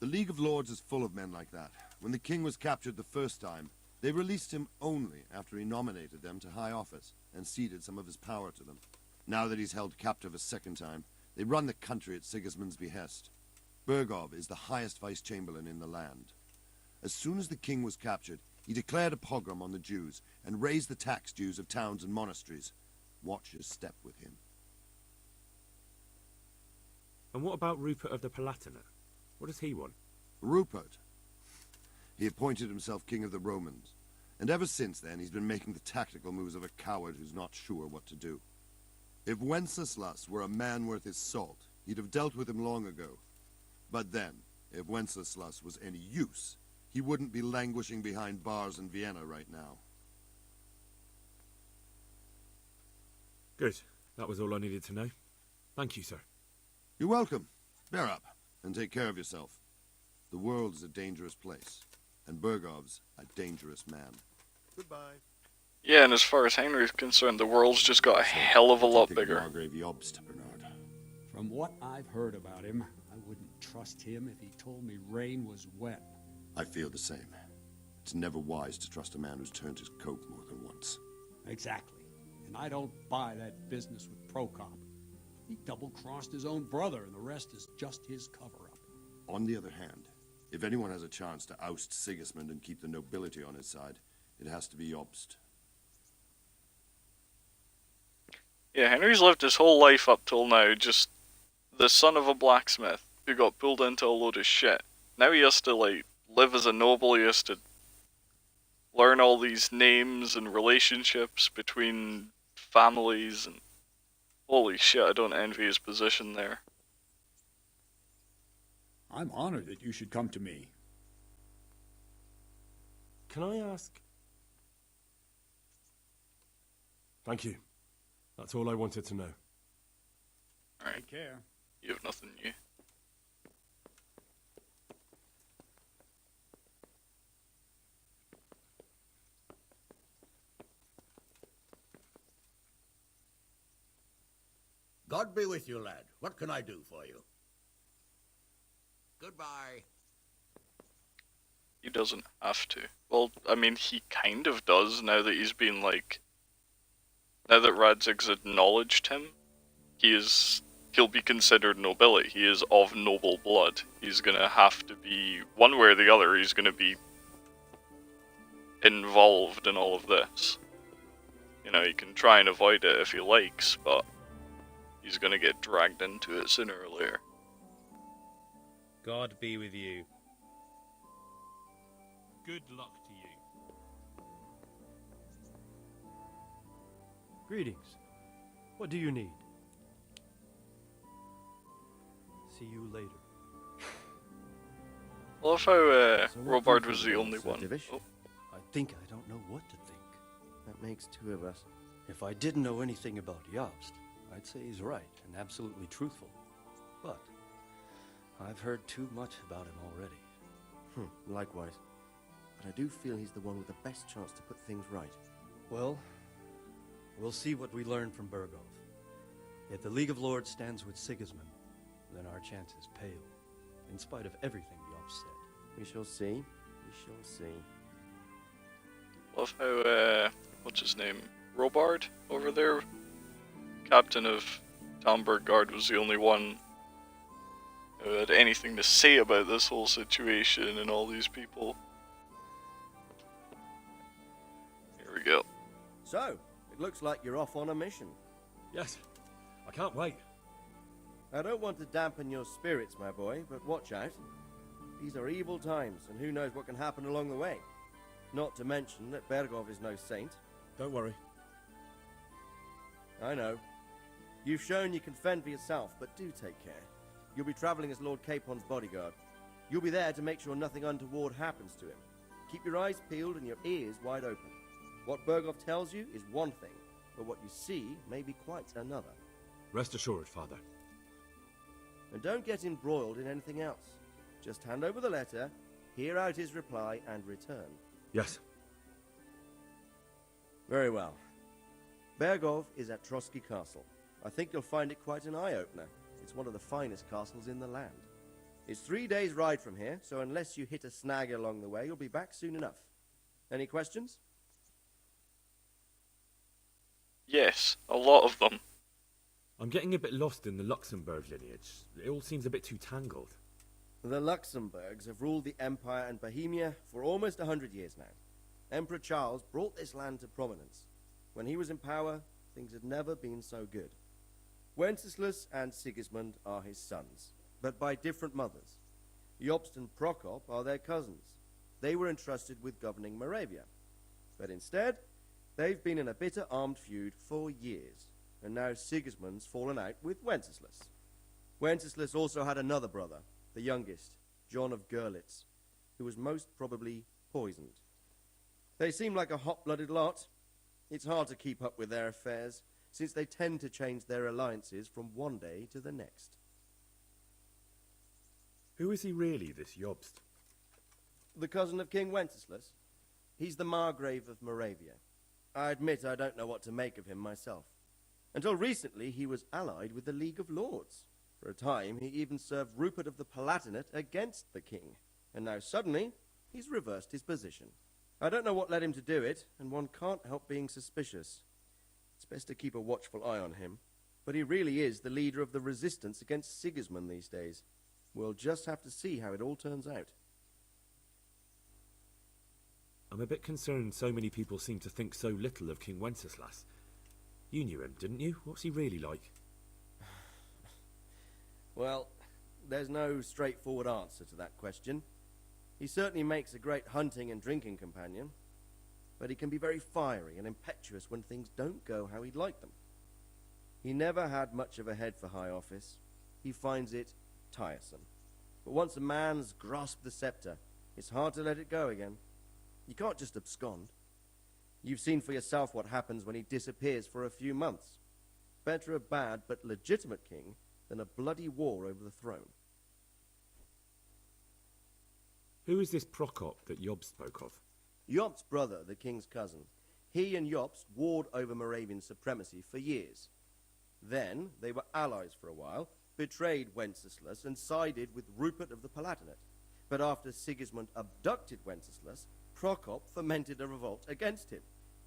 [SPEAKER 4] The League of Lords is full of men like that. When the king was captured the first time, they released him only after he nominated them to high office and ceded some of his power to them. Now that he's held captive a second time, they run the country at Sigismund's behest. Bergov is the highest vice-chamberlain in the land. As soon as the king was captured, he declared a pogrom on the Jews and raised the tax dues of towns and monasteries. Watch your step with him.
[SPEAKER 18] And what about Rupert of the Palatinate? What does he want?
[SPEAKER 4] Rupert? He appointed himself king of the Romans, and ever since then he's been making the tactical moves of a coward who's not sure what to do. If Wenceslas were a man worth his salt, he'd have dealt with him long ago. But then, if Wenceslas was any use, he wouldn't be languishing behind bars in Vienna right now.
[SPEAKER 18] Good. That was all I needed to know. Thank you, sir.
[SPEAKER 4] You're welcome. Bear up, and take care of yourself. The world is a dangerous place, and Bergov's a dangerous man. Goodbye.
[SPEAKER 1] Yeah, and as far as Henry's concerned, the world's just got a hell of a lot bigger.
[SPEAKER 4] Margrave Jobst, Bernard.
[SPEAKER 19] From what I've heard about him, I wouldn't trust him if he told me rain was wet.
[SPEAKER 4] I feel the same. It's never wise to trust a man who's turned his coat more than once.
[SPEAKER 19] Exactly. And I don't buy that business with Prokop. He double-crossed his own brother, and the rest is just his cover-up.
[SPEAKER 4] On the other hand, if anyone has a chance to oust Sigismund and keep the nobility on his side, it has to be Jobst.
[SPEAKER 1] Yeah, Henry's lived his whole life up till now just the son of a blacksmith who got pulled into a load of shit. Now he has to, like, live as a noble, he has to learn all these names and relationships between families, and holy shit, I don't envy his position there.
[SPEAKER 19] I'm honored that you should come to me.
[SPEAKER 18] Can I ask? Thank you. That's all I wanted to know.
[SPEAKER 1] Alright.
[SPEAKER 19] Take care.
[SPEAKER 1] You have nothing new.
[SPEAKER 17] God be with you, lad. What can I do for you? Goodbye.
[SPEAKER 1] He doesn't have to. Well, I mean, he kind of does now that he's been, like... Now that Radzig's acknowledged him, he'll be considered nobility. He is of noble blood. He's gonna have to be, one way or the other, he's gonna be involved in all of this. You know, he can try and avoid it if he likes, but he's gonna get dragged into it sooner or later.
[SPEAKER 7] God be with you.
[SPEAKER 18] Good luck to you.
[SPEAKER 16] Greetings. What do you need? See you later.
[SPEAKER 1] I love how Robard was the only one. Oh.
[SPEAKER 16] I think I don't know what to think.
[SPEAKER 8] That makes two of us.
[SPEAKER 16] If I didn't know anything about Jobst, I'd say he's right and absolutely truthful. But I've heard too much about him already.
[SPEAKER 8] Likewise. But I do feel he's the one with the best chance to put things right.
[SPEAKER 16] Well, we'll see what we learn from Bergov. If the League of Lords stands with Sigismund, then our chances pale, in spite of everything Jobst said.
[SPEAKER 8] We shall see. We shall see.
[SPEAKER 1] Love how, what's his name? Robard over there? Captain of Talmberg Guard was the only one who had anything to say about this whole situation and all these people. Here we go.
[SPEAKER 8] So, it looks like you're off on a mission.
[SPEAKER 18] Yes, I can't wait.
[SPEAKER 8] I don't want to dampen your spirits, my boy, but watch out. These are evil times, and who knows what can happen along the way. Not to mention that Bergov is no saint.
[SPEAKER 18] Don't worry.
[SPEAKER 8] I know. You've shown you can fend for yourself, but do take care. You'll be traveling as Lord Capon's bodyguard. You'll be there to make sure nothing untoward happens to him. Keep your eyes peeled and your ears wide open. What Bergov tells you is one thing, but what you see may be quite another.
[SPEAKER 18] Rest assured, Father.
[SPEAKER 8] And don't get embroiled in anything else. Just hand over the letter, hear out his reply, and return.
[SPEAKER 18] Yes.
[SPEAKER 8] Very well. Bergov is at Trotsky Castle. I think you'll find it quite an eye-opener. It's one of the finest castles in the land. It's 3 days' ride from here, so unless you hit a snag along the way, you'll be back soon enough. Any questions?
[SPEAKER 1] Yes, a lot of them.
[SPEAKER 18] I'm getting a bit lost in the Luxembourg lineage. It all seems a bit too tangled.
[SPEAKER 8] The Luxembourgs have ruled the Empire and Bohemia for almost 100 years now. Emperor Charles brought this land to prominence. When he was in power, things had never been so good. Wenceslas and Sigismund are his sons, but by different mothers. Jobst and Prokop are their cousins. They were entrusted with governing Moravia. But instead, they've been in a bitter armed feud for years, and now Sigismund's fallen out with Wenceslas. Wenceslas also had another brother, the youngest, John of Görlitz, who was most probably poisoned. They seem like a hot-blooded lot. It's hard to keep up with their affairs,
[SPEAKER 20] since they tend to change their alliances from one day to the next.
[SPEAKER 18] Who is he really, this Jobst?
[SPEAKER 20] The cousin of King Wenceslas. He's the Margrave of Moravia. I admit I don't know what to make of him myself. Until recently, he was allied with the League of Lords. For a time, he even served Rupert of the Palatinate against the king. And now suddenly, he's reversed his position. I don't know what led him to do it, and one can't help being suspicious. It's best to keep a watchful eye on him. But he really is the leader of the resistance against Sigismund these days. We'll just have to see how it all turns out.
[SPEAKER 18] I'm a bit concerned so many people seem to think so little of King Wenceslas. You knew him, didn't you? What's he really like?
[SPEAKER 20] Well, there's no straightforward answer to that question. He certainly makes a great hunting and drinking companion, but he can be very fiery and impetuous when things don't go how he'd like them. He never had much of a head for high office. He finds it tiresome. But once a man's grasped the scepter, it's hard to let it go again. You can't just abscond. You've seen for yourself what happens when he disappears for a few months. Better a bad but legitimate king than a bloody war over the throne.
[SPEAKER 18] Who is this Prokop that Job spoke of?
[SPEAKER 20] Jobst's brother, the king's cousin. He and Jobst warred over Moravian supremacy for years. Then they were allies for a while, betrayed Wenceslas and sided with Rupert of the Palatinate. But after Sigismund abducted Wenceslas, Prokop fomented a revolt against him,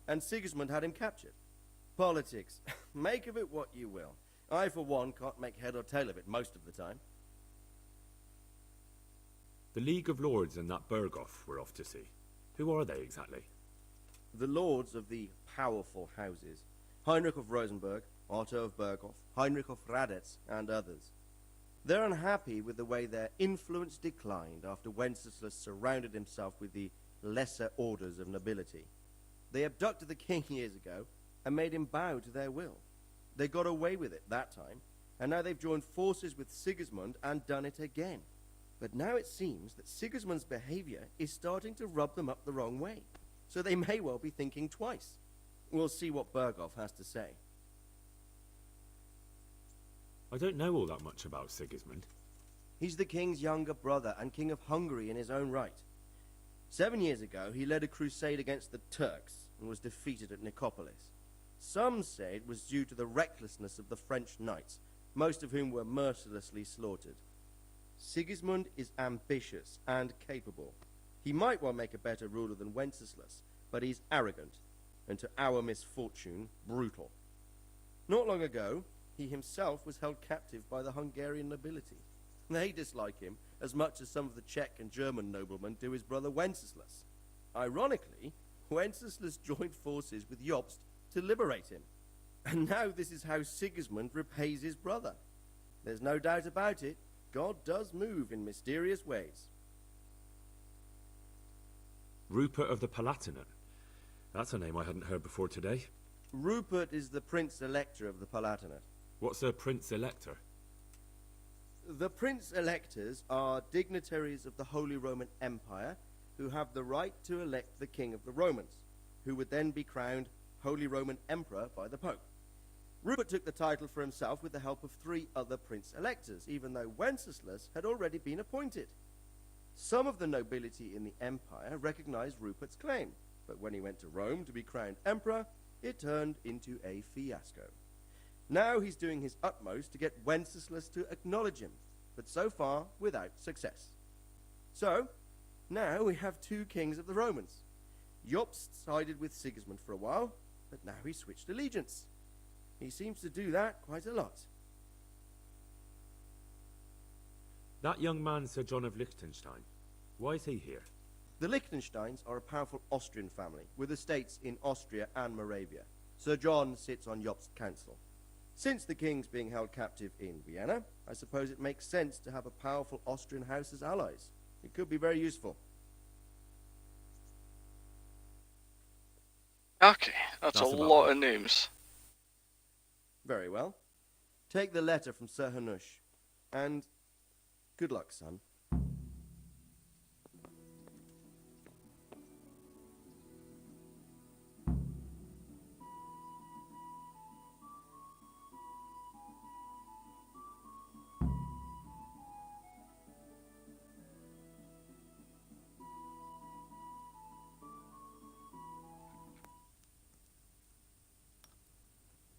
[SPEAKER 20] and Sigismund had him captured. Politics. Make of it what you will. I, for one, can't make head or tail of it most of the time.
[SPEAKER 18] The League of Lords and that Berghoff we're off to see. Who are they exactly?
[SPEAKER 20] The lords of the powerful houses. Heinrich of Rosenberg, Otto of Berghoff, Heinrich of Radetz, and others. They're unhappy with the way their influence declined after Wenceslas surrounded himself with the lesser orders of nobility. They abducted the king years ago and made him bow to their will. They got away with it that time, and now they've joined forces with Sigismund and done it again. But now it seems that Sigismund's behavior is starting to rub them up the wrong way, so they may well be thinking twice. We'll see what Berghoff has to say.
[SPEAKER 18] I don't know all that much about Sigismund.
[SPEAKER 20] He's the king's younger brother and king of Hungary in his own right. 7 years ago, he led a crusade against the Turks and was defeated at Nicopolis. Some say it was due to the recklessness of the French knights, most of whom were mercilessly slaughtered. Sigismund is ambitious and capable. He might well make a better ruler than Wenceslas, but he's arrogant, and to our misfortune, brutal. Not long ago, he himself was held captive by the Hungarian nobility. They dislike him as much as some of the Czech and German noblemen do his brother Wenceslas. Ironically, Wenceslas joined forces with Jobst to liberate him. And now this is how Sigismund repays his brother. There's no doubt about it, God does move in mysterious ways.
[SPEAKER 18] Rupert of the Palatinate. That's a name I hadn't heard before today.
[SPEAKER 20] Rupert is the Prince-Elector of the Palatinate.
[SPEAKER 18] What's a Prince-Elector?
[SPEAKER 20] The Prince-Electors are dignitaries of the Holy Roman Empire who have the right to elect the King of the Romans, who would then be crowned Holy Roman Emperor by the Pope. Rupert took the title for himself with the help of 3 other Prince-Electors, even though Wenceslas had already been appointed. Some of the nobility in the empire recognized Rupert's claim, but when he went to Rome to be crowned emperor, it turned into a fiasco. Now he's doing his utmost to get Wenceslas to acknowledge him, but so far without success. So, now we have 2 kings of the Romans. Jobst sided with Sigismund for a while, but now he's switched allegiance. He seems to do that quite a lot.
[SPEAKER 18] That young man, Sir John of Liechtenstein. Why is he here?
[SPEAKER 20] The Liechtensteins are a powerful Austrian family with estates in Austria and Moravia. Sir John sits on Jobst's council. Since the king's being held captive in Vienna, I suppose it makes sense to have a powerful Austrian house as allies. It could be very useful.
[SPEAKER 1] Okay, that's a lot of names.
[SPEAKER 20] Very well. Take the letter from Sir Hanush, and good luck, son.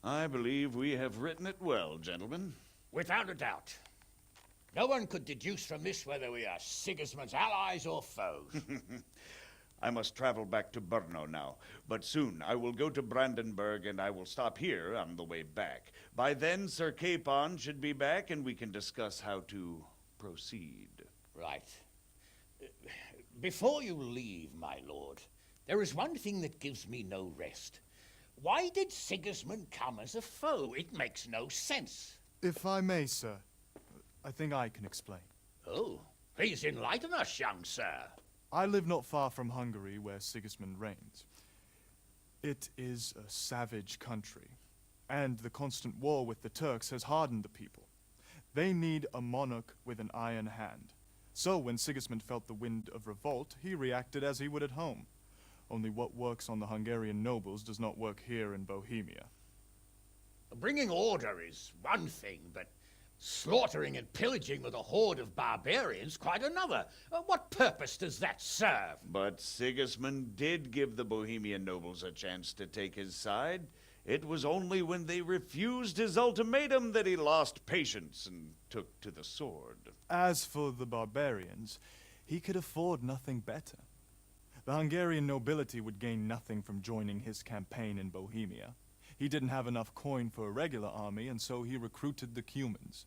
[SPEAKER 14] I believe we have written it well, gentlemen.
[SPEAKER 5] Without a doubt. No one could deduce from this whether we are Sigismund's allies or foes.
[SPEAKER 14] I must travel back to Brno now, but soon I will go to Brandenburg and I will stop here on the way back. By then, Sir Capon should be back and we can discuss how to proceed.
[SPEAKER 5] Right. Before you leave, my lord, there is one thing that gives me no rest. Why did Sigismund come as a foe? It makes no sense.
[SPEAKER 15] If I may, sir, I think I can explain.
[SPEAKER 5] Oh, please enlighten us, young sir.
[SPEAKER 15] I live not far from Hungary, where Sigismund reigns. It is a savage country, and the constant war with the Turks has hardened the people. They need a monarch with an iron hand. So when Sigismund felt the wind of revolt, he reacted as he would at home. Only what works on the Hungarian nobles does not work here in Bohemia.
[SPEAKER 5] Bringing order is one thing, but slaughtering and pillaging with a horde of barbarians quite another. What purpose does that serve?
[SPEAKER 14] But Sigismund did give the Bohemian nobles a chance to take his side. It was only when they refused his ultimatum that he lost patience and took to the sword.
[SPEAKER 15] As for the barbarians, he could afford nothing better. The Hungarian nobility would gain nothing from joining his campaign in Bohemia. He didn't have enough coin for a regular army, and so he recruited the Cumans.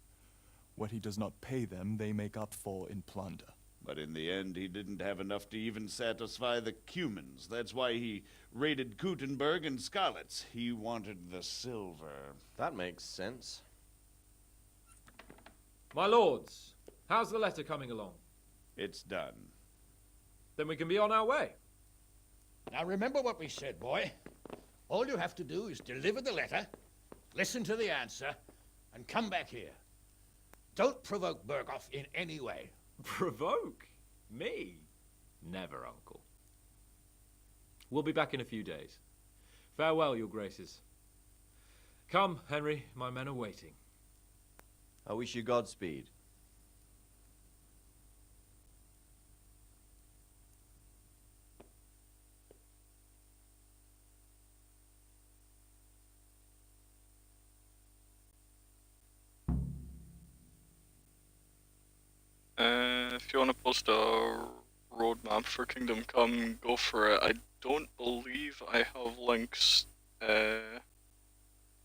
[SPEAKER 15] What he does not pay them, they make up for in plunder.
[SPEAKER 14] But in the end, he didn't have enough to even satisfy the Cumans. That's why he raided Kuttenberg and Skalitz. He wanted the silver.
[SPEAKER 21] That makes sense.
[SPEAKER 13] My lords, how's the letter coming along?
[SPEAKER 14] It's done.
[SPEAKER 13] Then we can be on our way.
[SPEAKER 5] Now remember what we said, boy. All you have to do is deliver the letter, listen to the answer, and come back here. Don't provoke Berghoff in any way.
[SPEAKER 13] Provoke? Me? Never, Uncle. We'll be back in a few days. Farewell, your graces. Come, Henry, my men are waiting.
[SPEAKER 8] I wish you Godspeed.
[SPEAKER 1] If you want to post a roadmap for Kingdom Come, go for it. I don't believe I have links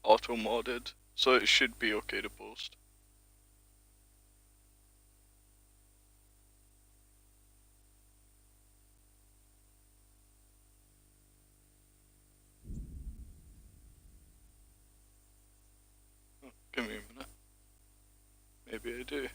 [SPEAKER 1] auto-modded, so it should be okay to post. Oh, give me a minute. Maybe I do.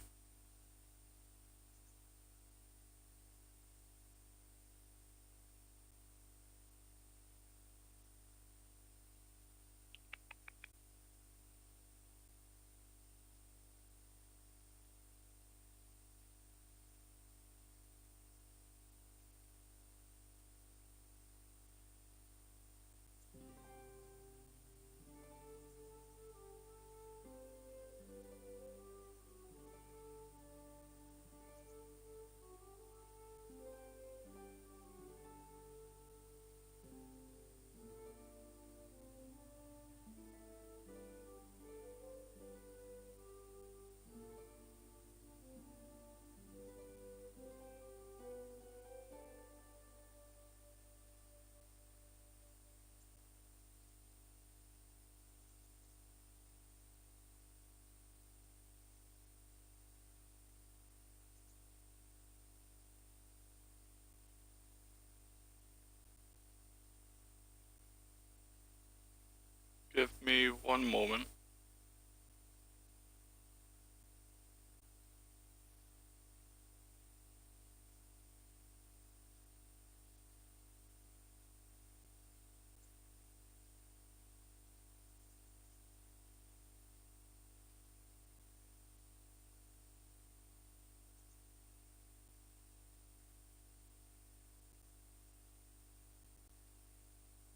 [SPEAKER 1] Give me one moment.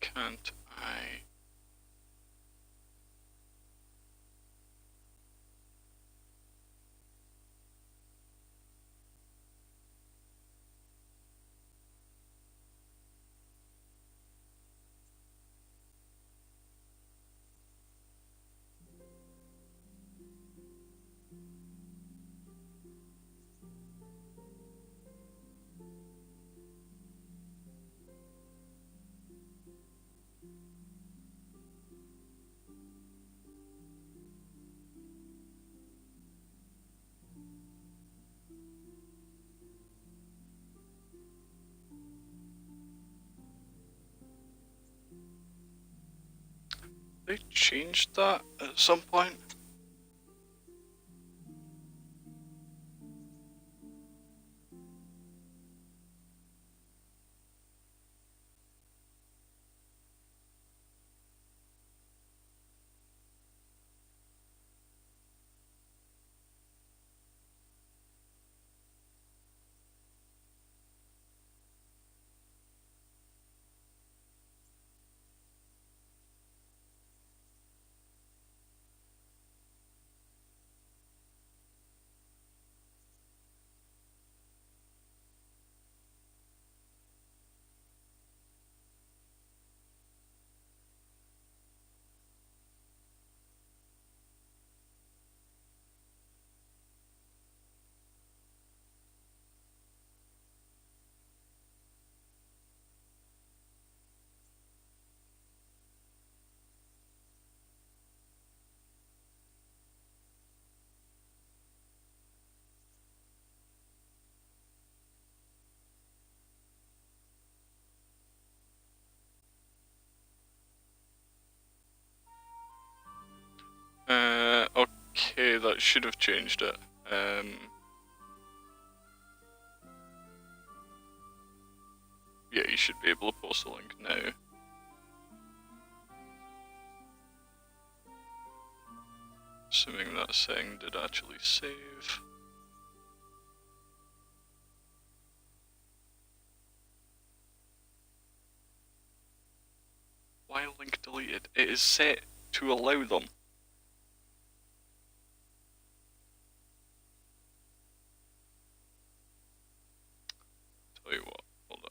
[SPEAKER 1] Can't I? They changed that at some point. Okay, that should have changed it. Yeah, you should be able to post a link now. Assuming that setting did actually save. Why link deleted? It is set to allow them. Tell you what, hold on.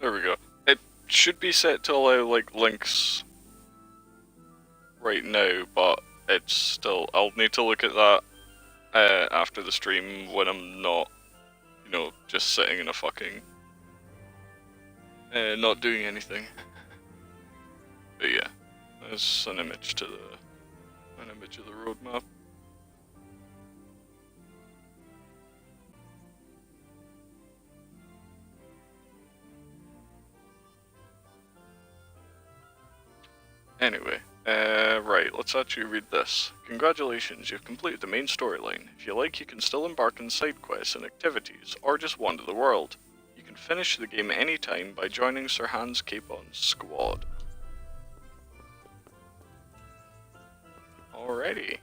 [SPEAKER 1] There we go. It should be set to allow like links right now, but it's still. I'll need to look at that after the stream when I'm not, you know, just sitting in a fucking not doing anything. But yeah, there's an image of the roadmap. Anyway, right, let's actually read this. Congratulations, you've completed the main storyline. If you like, you can still embark on side quests and activities, or just wander the world. You can finish the game anytime by joining Sir Hans Capon's squad. Alrighty.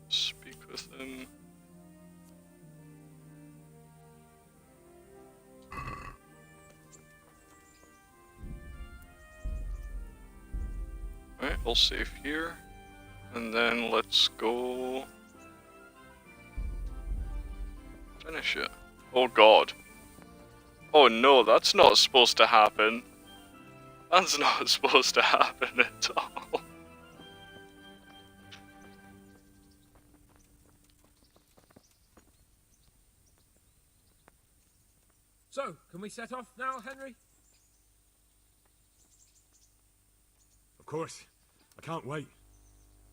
[SPEAKER 1] Speak with him. Alright, I'll save here. And then let's go finish it. Oh god. Oh no, that's not supposed to happen. That's not supposed to happen at all.
[SPEAKER 6] So, can we set off now, Henry?
[SPEAKER 18] Of course. I can't wait.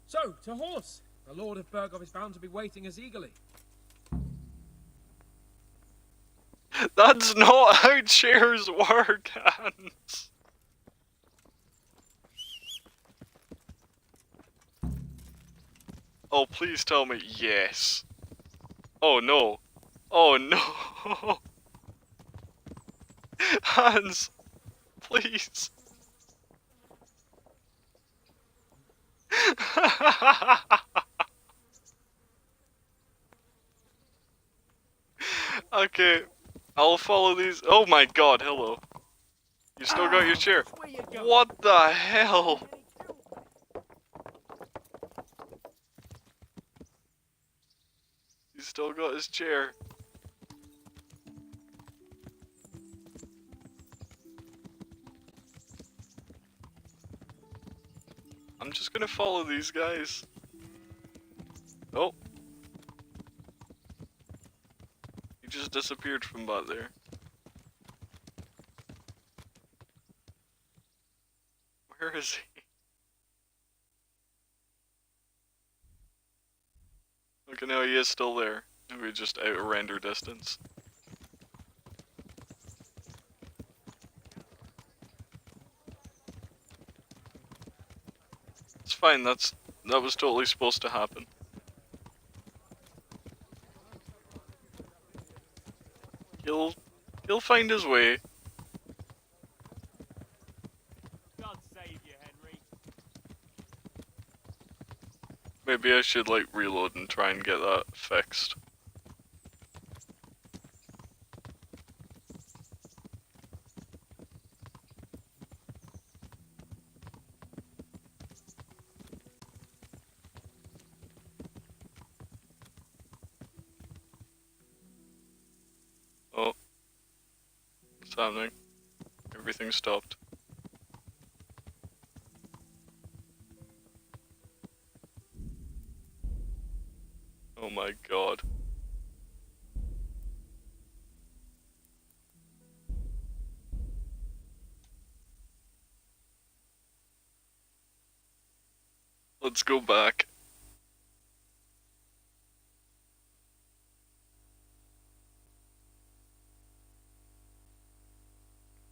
[SPEAKER 6] So, to horse! The Lord of Burgov is bound to be waiting us eagerly.
[SPEAKER 1] That's not how chairs work, Hans. Oh, please tell me yes. Oh no. Oh no. Hans, please. Okay, I'll follow these. Oh my god, hello. You still got your chair. What the hell? He's still got his chair. I'm just gonna follow these guys. Oh. He just disappeared from back there. Where is he? Okay, no, he is still there. Maybe just out of render distance. It's fine, that was totally supposed to happen. He'll find his way.
[SPEAKER 7] God save you, Henry.
[SPEAKER 1] Maybe I should like reload and try and get that fixed. Oh. What's happening? Everything stopped. Oh my god. Let's go back.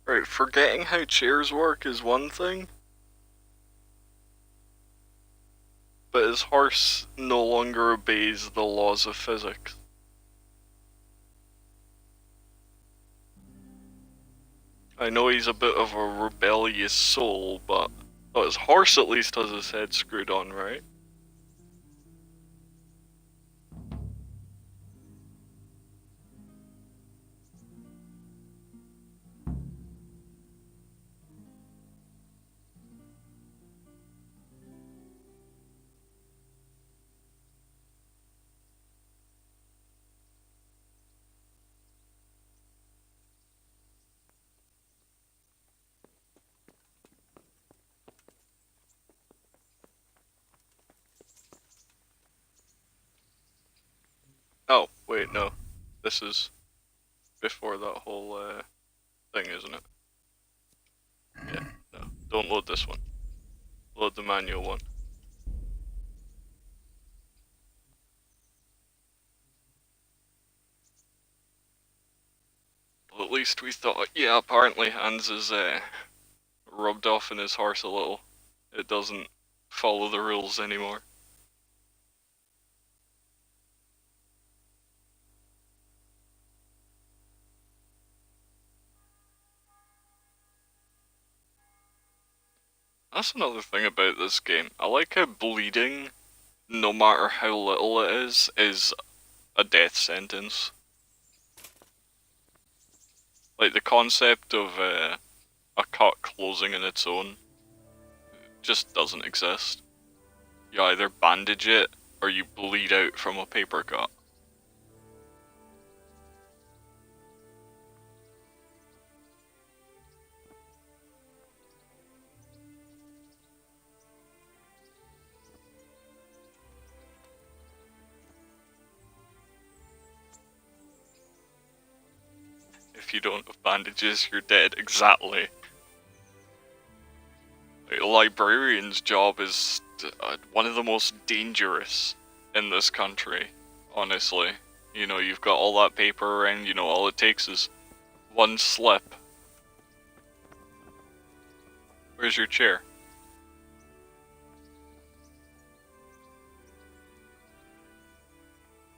[SPEAKER 1] Right, forgetting how chairs work is one thing. But his horse no longer obeys the laws of physics. I know he's a bit of a rebellious soul, but his horse at least has his head screwed on, right? Oh, wait, no. This is before that whole thing, isn't it? Yeah, no. Don't load this one. Load the manual one. Well, at least we thought, yeah, apparently Hans is rubbed off in his horse a little. It doesn't follow the rules anymore. That's another thing about this game. I like how bleeding, no matter how little it is a death sentence. Like the concept of a cut closing on its own just doesn't exist. You either bandage it or you bleed out from a paper cut. If you don't have bandages, you're dead. Exactly. Like, librarian's job is one of the most dangerous in this country, honestly. You know, you've got all that paper around, you know, all it takes is one slip. Where's your chair?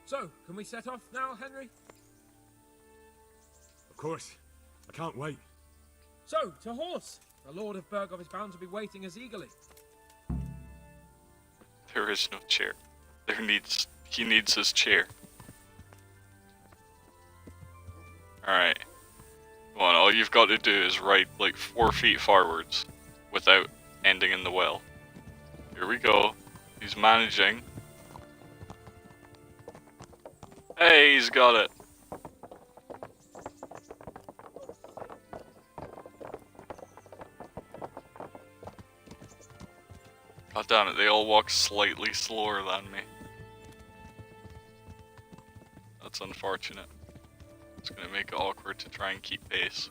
[SPEAKER 6] So, can we set off now, Henry?
[SPEAKER 18] Of course. I can't wait.
[SPEAKER 6] So, to horse! The Lord of Burgov is bound to be waiting us eagerly.
[SPEAKER 1] There is no chair. He needs his chair. Alright. Come on, all you've got to do is ride like 4 feet forwards without ending in the well. Here we go. He's managing. Hey, he's got it. God damn it, they all walk slightly slower than me. That's unfortunate. It's gonna make it awkward to try and keep pace.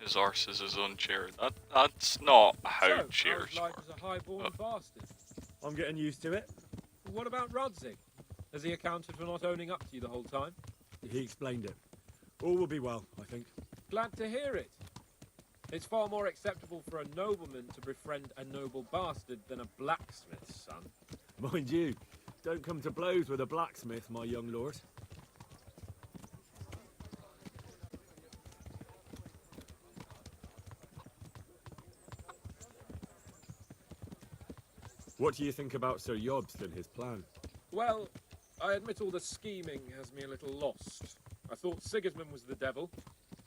[SPEAKER 1] His arse is his own chair. That's not how chairs
[SPEAKER 6] how's life
[SPEAKER 1] work.
[SPEAKER 6] as a high-born bastard?
[SPEAKER 18] I'm getting used to it.
[SPEAKER 6] What about Rodzig? Has he accounted for not owning up to you the whole time?
[SPEAKER 18] He explained it. All will be well, I think.
[SPEAKER 6] Glad to hear it. It's far more acceptable for a nobleman to befriend a noble bastard than a blacksmith's son.
[SPEAKER 18] Mind you, don't come to blows with a blacksmith, my young lord. What do you think about Sir Yobst and his plan?
[SPEAKER 6] Well, I admit all the scheming has me a little lost. I thought Sigismund was the devil,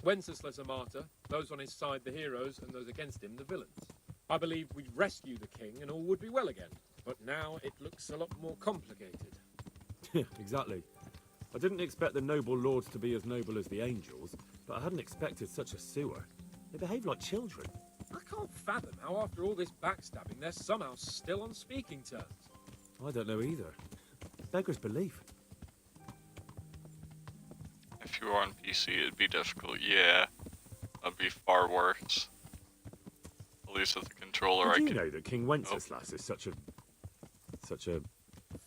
[SPEAKER 6] Wenceslas a martyr, those on his side the heroes, and those against him the villains. I believed we'd rescue the king and all would be well again, but now it looks a lot more complicated.
[SPEAKER 18] Exactly. I didn't expect the noble lords to be as noble as the angels, but I hadn't expected such a sewer. They behave like children.
[SPEAKER 6] I can't fathom how after all this backstabbing they're somehow still on speaking terms.
[SPEAKER 18] I don't know either. Beggar's belief.
[SPEAKER 1] If you were on PC, it'd be difficult. Yeah, that'd be far worse. At least with the controller,
[SPEAKER 18] Did
[SPEAKER 1] I
[SPEAKER 18] you
[SPEAKER 1] can.
[SPEAKER 18] know that King Wenceslas is such a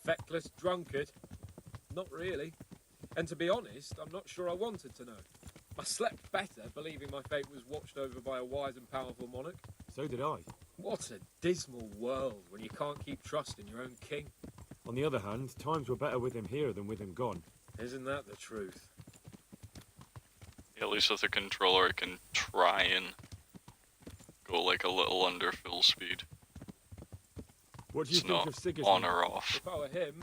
[SPEAKER 6] Feckless drunkard? Not really. And to be honest, I'm not sure I wanted to know. I slept better, believing my fate was watched over by a wise and powerful monarch.
[SPEAKER 18] So did I.
[SPEAKER 6] What a dismal world when you can't keep trust in your own king.
[SPEAKER 18] On the other hand, times were better with him here than with him gone.
[SPEAKER 6] Isn't that the truth?
[SPEAKER 1] At least with the controller, I can try and go like a little under full speed.
[SPEAKER 18] What do you
[SPEAKER 1] It's
[SPEAKER 18] think
[SPEAKER 1] not
[SPEAKER 18] of Sigismund?
[SPEAKER 1] on or off.
[SPEAKER 6] If I were him,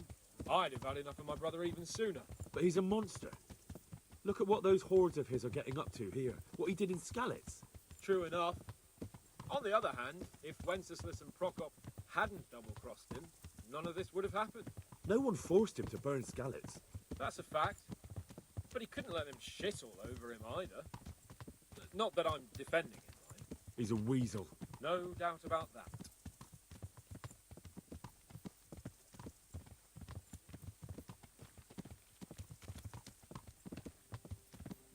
[SPEAKER 6] I'd have had enough of my brother even sooner.
[SPEAKER 18] But he's a monster. Look at what those hordes of his are getting up to here. What he did in Skalitz.
[SPEAKER 6] True enough. On the other hand, if Wenceslas and Prokop hadn't double-crossed him, none of this would have happened.
[SPEAKER 18] No one forced him to burn Skalitz.
[SPEAKER 6] That's a fact. But he couldn't let them shit all over him either. Not that I'm defending him, right?
[SPEAKER 18] He's a weasel.
[SPEAKER 6] No doubt about that.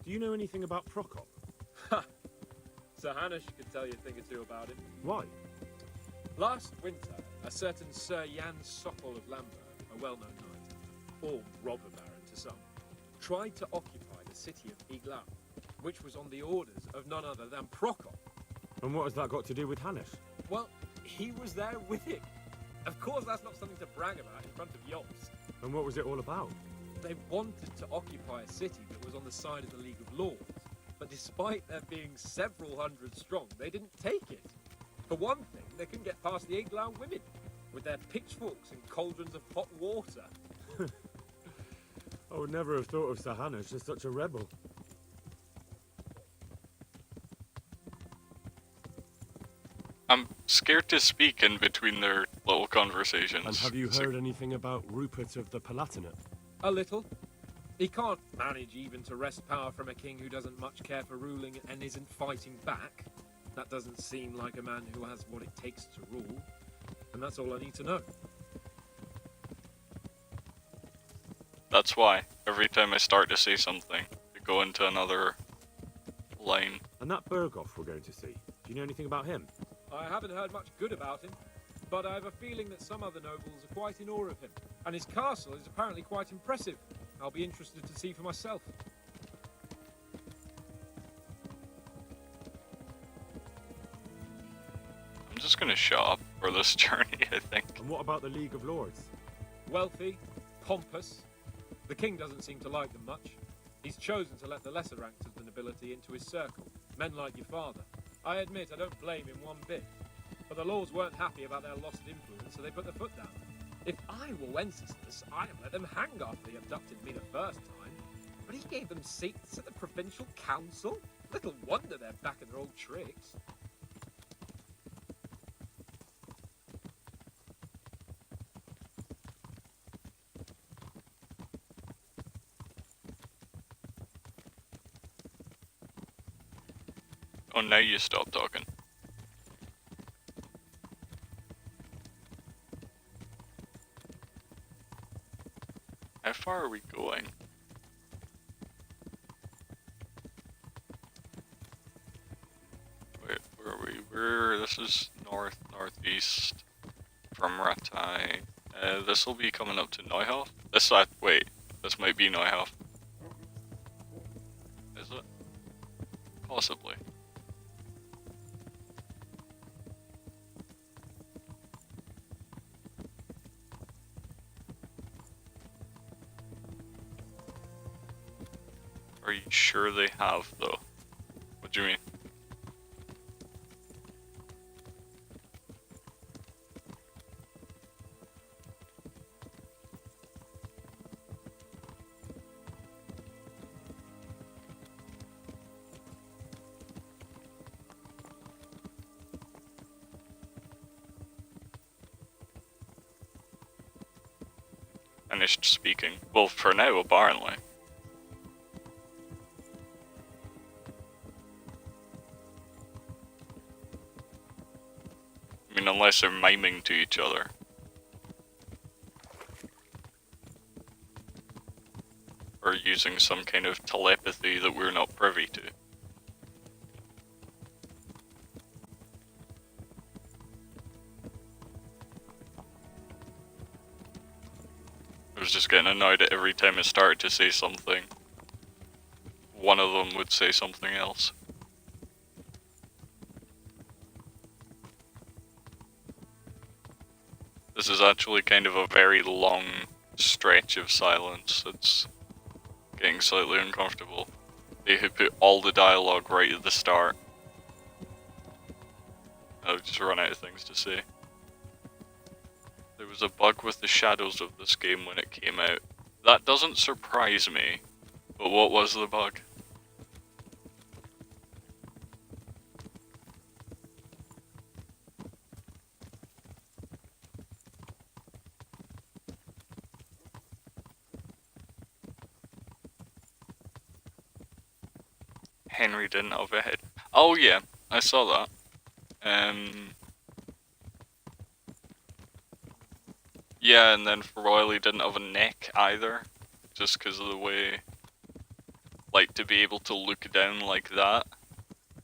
[SPEAKER 18] Do you know anything about Prokop?
[SPEAKER 6] Sir Hanush could tell you a thing or two about him.
[SPEAKER 18] Why?
[SPEAKER 6] Last winter, a certain Sir Jan Sokol of Lamberg, a well-known knight, or robber baron to some, tried to occupy the city of Iglau, which was on the orders of none other than Prokop.
[SPEAKER 18] And what has that got to do with Hanush?
[SPEAKER 6] Well, he was there with him. Of course, that's not something to brag about in front of Jobst.
[SPEAKER 18] And what was it all about?
[SPEAKER 6] They wanted to occupy a city that was on the side of the League of Lords, but despite there being several hundred strong, they didn't take it. For one thing, they couldn't get past the Iglau women, with their pitchforks and cauldrons of hot water.
[SPEAKER 18] I would never have thought of Sir Hanush as such a rebel.
[SPEAKER 1] I'm scared to speak in between their little conversations.
[SPEAKER 18] And have you heard anything about Rupert of the Palatinate?
[SPEAKER 6] A little. He can't manage even to wrest power from a king who doesn't much care for ruling and isn't fighting back. That doesn't seem like a man who has what it takes to rule. And that's all I need to know.
[SPEAKER 1] That's why. Every time I start to say something, I go into another line.
[SPEAKER 18] And that Berghoff we're going to see, do you know anything about him?
[SPEAKER 6] I haven't heard much good about him, but I have a feeling that some other nobles are quite in awe of him. And his castle is apparently quite impressive. I'll be interested to see for myself.
[SPEAKER 1] I'm just gonna shut up for this journey, I think.
[SPEAKER 18] And what about the League of Lords?
[SPEAKER 6] Wealthy, pompous. The king doesn't seem to like them much. He's chosen to let the lesser ranks of the nobility into his circle, men like your father. I admit I don't blame him one bit. But the lords weren't happy about their lost influence, so they put their foot down. If I were Wenceslas, I'd have let them hang after they abducted me the first time. But he gave them seats at the provincial council? Little wonder they're back in their old tricks.
[SPEAKER 1] Oh, now you stop talking. How far are we going? Wait, where are we? This is northeast from Rattay. This will be coming up to Neuhof. Wait, this might be Neuhof. Is it? Possibly. Are you sure they have, though? What do you mean? Finished speaking. Well, for now, apparently. I mean, unless they're miming to each other. Or using some kind of telepathy that we're not privy to. I was just getting annoyed at every time I started to say something. One of them would say something else. This is actually kind of a very long stretch of silence. It's getting slightly uncomfortable. They had put all the dialogue right at the start. I've just run out of things to say. There was a bug with the shadows of this game when it came out. That doesn't surprise me, but what was the bug? Henry didn't have a head. Oh yeah, I saw that. Yeah, and then Royally didn't have a neck either, just because of the way, like, to be able to look down like that,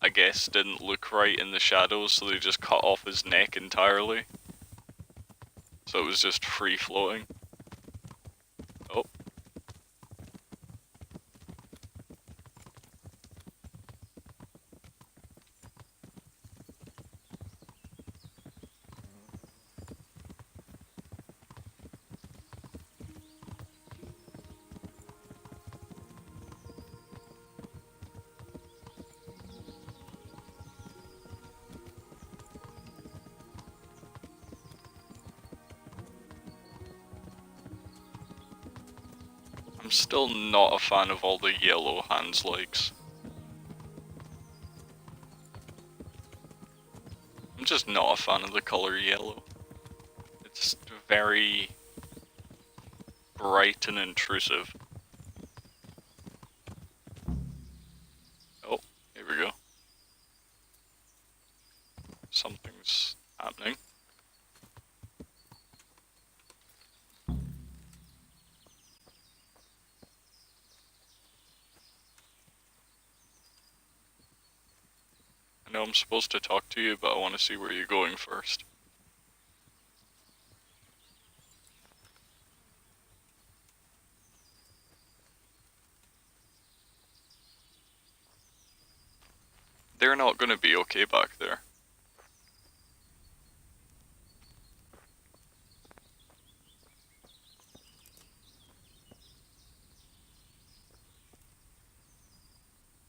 [SPEAKER 1] I guess didn't look right in the shadows, so they just cut off his neck entirely. So it was just free floating. Oh. I'm still not a fan of all the yellow hands likes. I'm just not a fan of the color yellow. It's very bright and intrusive. Oh, here we go. Something's happening. I know I'm supposed to talk to you, but I want to see where you're going first. They're not going to be okay back there.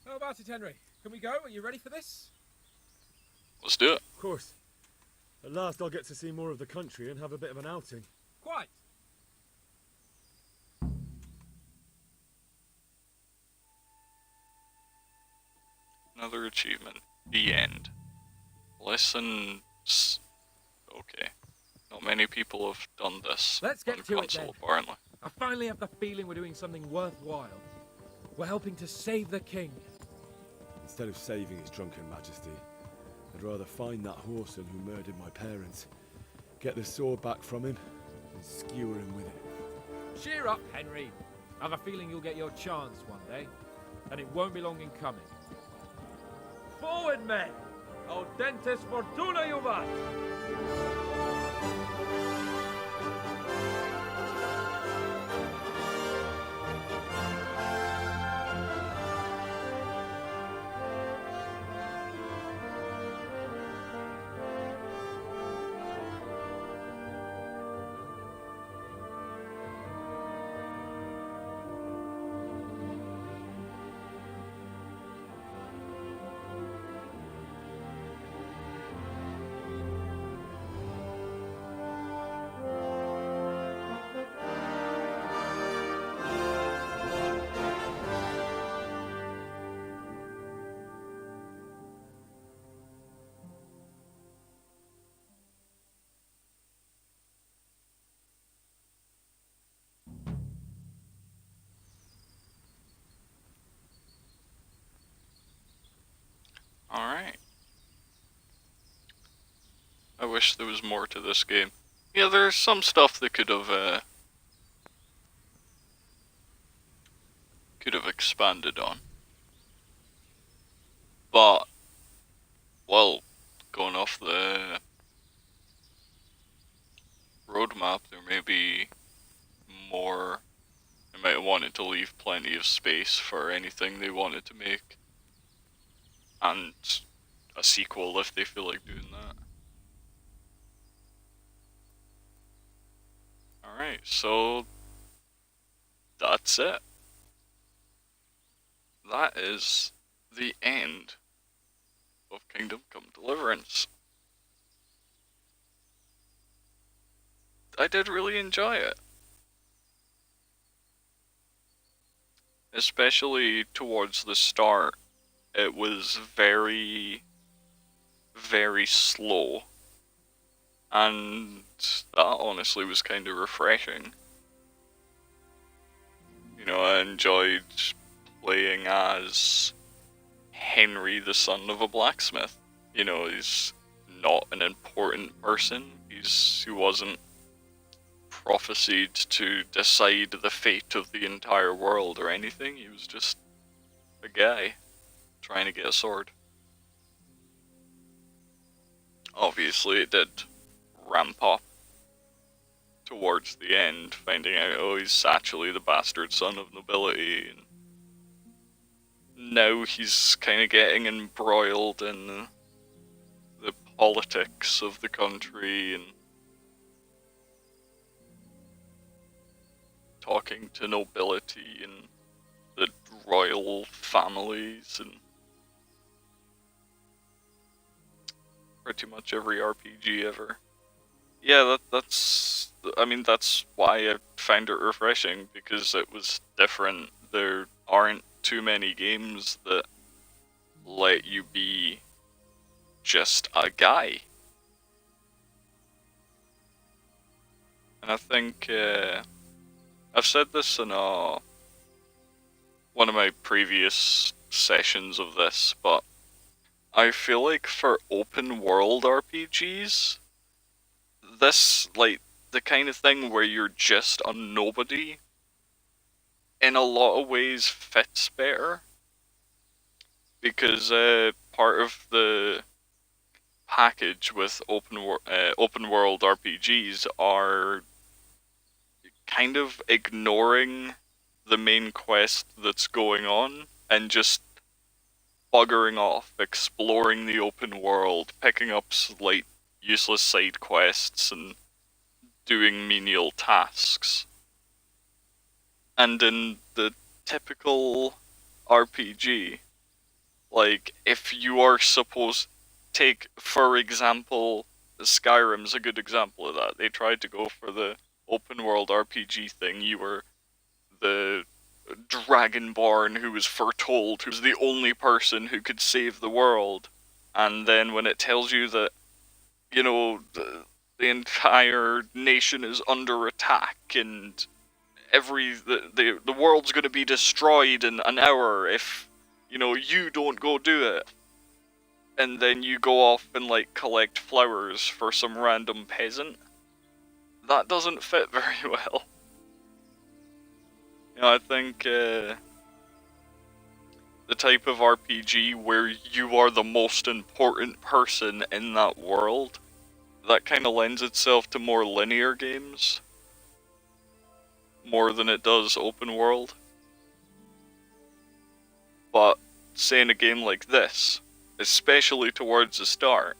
[SPEAKER 6] How about it, Henry? Can we go? Are you ready for this?
[SPEAKER 1] Let's do it.
[SPEAKER 18] Of course. At last I'll get to see more of the country and have a bit of an outing.
[SPEAKER 6] Quite.
[SPEAKER 1] Another achievement. The end. Lessons. Okay. Not many people have done this.
[SPEAKER 6] Let's get
[SPEAKER 1] on
[SPEAKER 6] to it
[SPEAKER 1] console,
[SPEAKER 6] then.
[SPEAKER 1] apparently.
[SPEAKER 6] I finally have the feeling we're doing something worthwhile. We're helping to save the king.
[SPEAKER 9] Instead of saving his drunken majesty, I'd rather find that whoreson who murdered my parents, get the sword back from him, and skewer him with it.
[SPEAKER 6] Cheer up, Henry. I have a feeling you'll get your chance one day, and it won't be long in coming. Forward, men! Audentes fortuna juvat!
[SPEAKER 1] Alright. I wish there was more to this game. Yeah, there's some stuff that could have expanded on. But, well, going off the roadmap, there may be more. They might have wanted to leave plenty of space for anything they wanted to make. And a sequel if they feel like doing that. Alright, so that's it. That is the end of Kingdom Come Deliverance. I did really enjoy it. Especially towards the start. It was very, very slow. And that honestly was kind of refreshing. You know, I enjoyed playing as Henry, the son of a blacksmith. You know, he's not an important person. He wasn't prophesied to decide the fate of the entire world or anything. He was just a guy trying to get a sword. Obviously it did ramp up towards the end, finding out, oh, he's actually the bastard son of nobility, and now he's kind of getting embroiled in the politics of the country and talking to nobility and the royal families and pretty much every RPG ever. Yeah, that's why I find it refreshing, because it was different. There aren't too many games that let you be just a guy. And I think, I've said this in one of my previous sessions of this, but I feel like for open world RPGs, this, like, the kind of thing where you're just a nobody, in a lot of ways fits better. Because part of the package with open world RPGs are kind of ignoring the main quest that's going on and just buggering off, exploring the open world, picking up slight useless side quests and doing menial tasks. And in the typical RPG, like, if you are supposed take, for example, Skyrim's a good example of that. They tried to go for the open world RPG thing. You were the Dragonborn who was foretold, who's the only person who could save the world. And then when it tells you that, you know, the entire nation is under attack and the world's going to be destroyed in an hour if, you know, you don't go do it. And then you go off and, like, collect flowers for some random peasant. That doesn't fit very well. You know, I think the type of RPG where you are the most important person in that world, that kind of lends itself to more linear games. More than it does open world. But, say in a game like this, especially towards the start,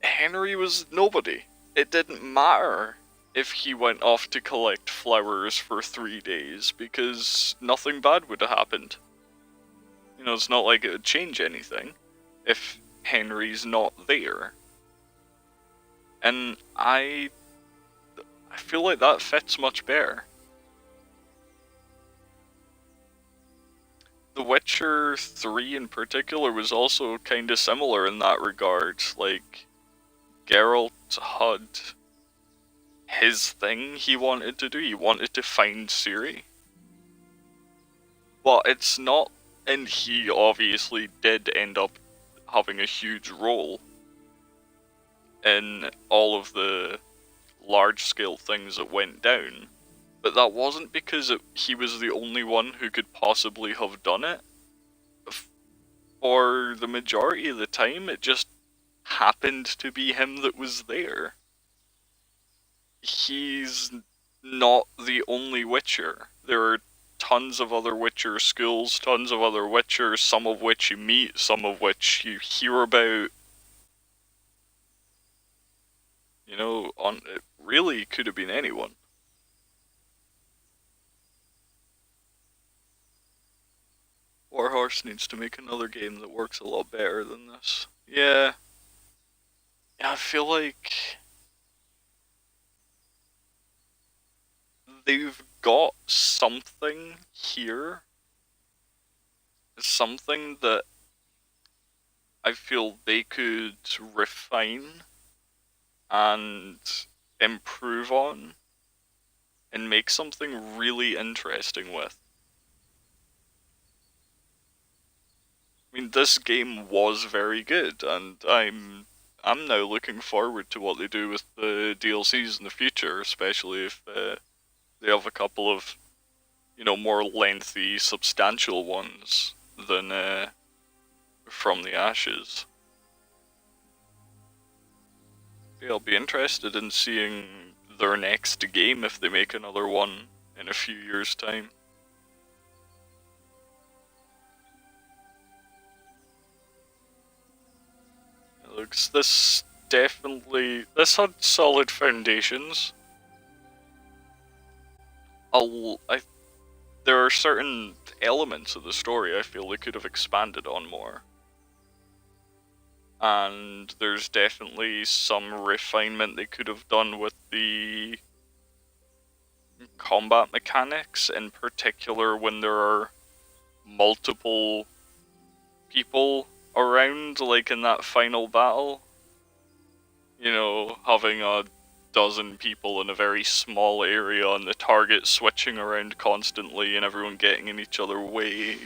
[SPEAKER 1] Henry was nobody. It didn't matter if he went off to collect flowers for 3 days, because nothing bad would have happened. You know, it's not like it would change anything if Henry's not there. And I feel like that fits much better. The Witcher 3 in particular was also kind of similar in that regard. Like, Geralt had his thing he wanted to do. He wanted to find Ciri. But it's not, and he obviously did end up having a huge role in all of the large-scale things that went down. But that wasn't because he was the only one who could possibly have done it. For the majority of the time, it just happened to be him that was there. He's not the only Witcher. There are tons of other Witcher schools, tons of other Witchers, some of which you meet, some of which you hear about. You know, it really could have been anyone. Warhorse needs to make another game that works a lot better than this. Yeah. Yeah, I feel like they've got something here. Something that I feel they could refine and improve on and make something really interesting with. I mean, this game was very good, and I'm now looking forward to what they do with the DLCs in the future, especially if they have a couple of, you know, more lengthy, substantial ones than From the Ashes. Yeah, I'll be interested in seeing their next game if they make another one in a few years' time. Looks, this had solid foundations. There are certain elements of the story I feel they could have expanded on more. And there's definitely some refinement they could have done with the combat mechanics, in particular when there are multiple people around, like in that final battle. You know, having a dozen people in a very small area and the target switching around constantly and everyone getting in each other's way.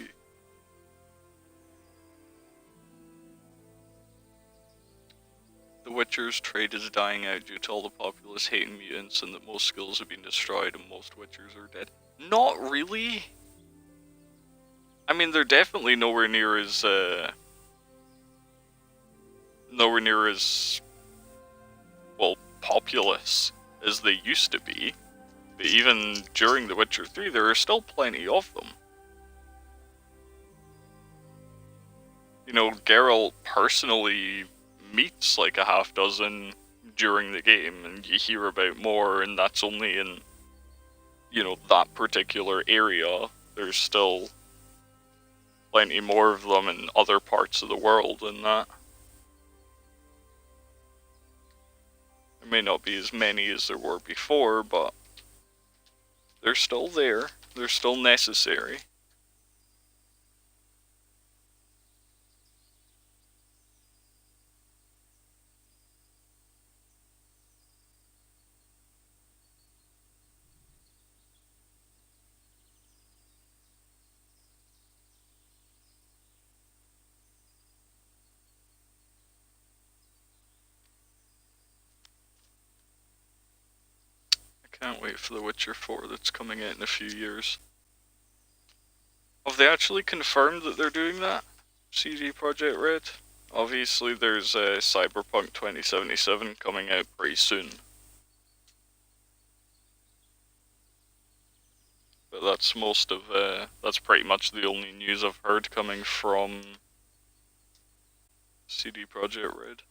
[SPEAKER 1] The Witcher's trade is dying out due to all the populace hating mutants and that most skills have been destroyed and most Witchers are dead. Not really. I mean, they're definitely nowhere near as well populous as they used to be. But even during The Witcher 3, there are still plenty of them. You know, Geralt personally meets like a half dozen during the game, and you hear about more, and that's only in, you know, that particular area. There's still plenty more of them in other parts of the world than that. There may not be as many as there were before, but they're still there. They're still necessary. Can't wait for The Witcher 4 that's coming out in a few years. Have they actually confirmed that they're doing that? CD Projekt Red? Obviously there's Cyberpunk 2077 coming out pretty soon. But that's that's pretty much the only news I've heard coming from CD Projekt Red.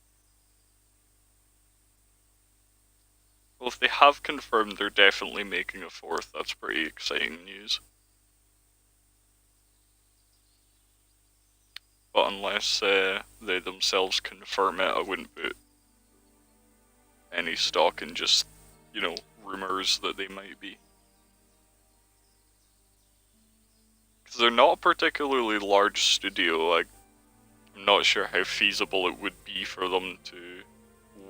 [SPEAKER 1] Well, if they have confirmed they're definitely making a fourth, that's pretty exciting news. But unless they themselves confirm it, I wouldn't put any stock in just, you know, rumors that they might be. Because they're not a particularly large studio. I'm not sure how feasible it would be for them to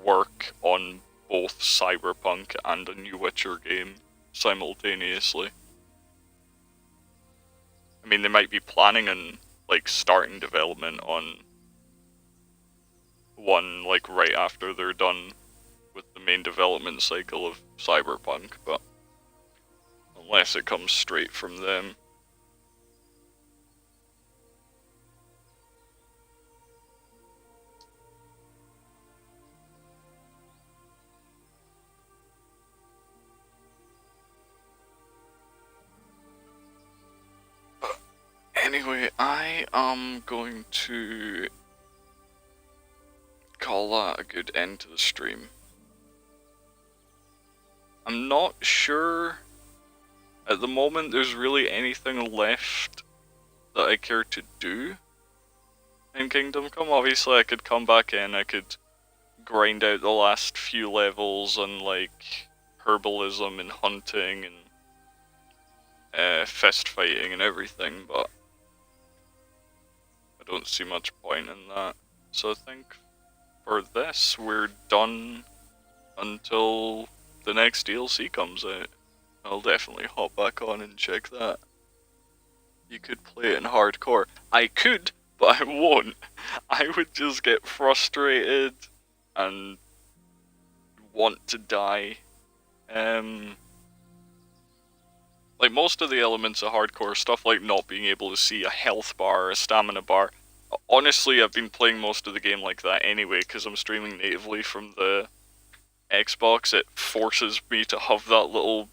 [SPEAKER 1] work on both Cyberpunk and a new Witcher game simultaneously. I mean, they might be planning on, like, starting development on one, like, right after they're done with the main development cycle of Cyberpunk, but unless it comes straight from them. Anyway, I am going to call that a good end to the stream. I'm not sure at the moment there's really anything left that I care to do in Kingdom Come. Obviously I could come back in, I could grind out the last few levels on like herbalism and hunting and fist fighting and everything, but I don't see much point in that. So I think for this, we're done until the next DLC comes out. I'll definitely hop back on and check that. You could play it in hardcore. I could, but I won't. I would just get frustrated and want to die. Like most of the elements of hardcore, stuff like not being able to see a health bar or a stamina bar, honestly I've been playing most of the game like that anyway, because I'm streaming natively from the Xbox. It forces me to have that little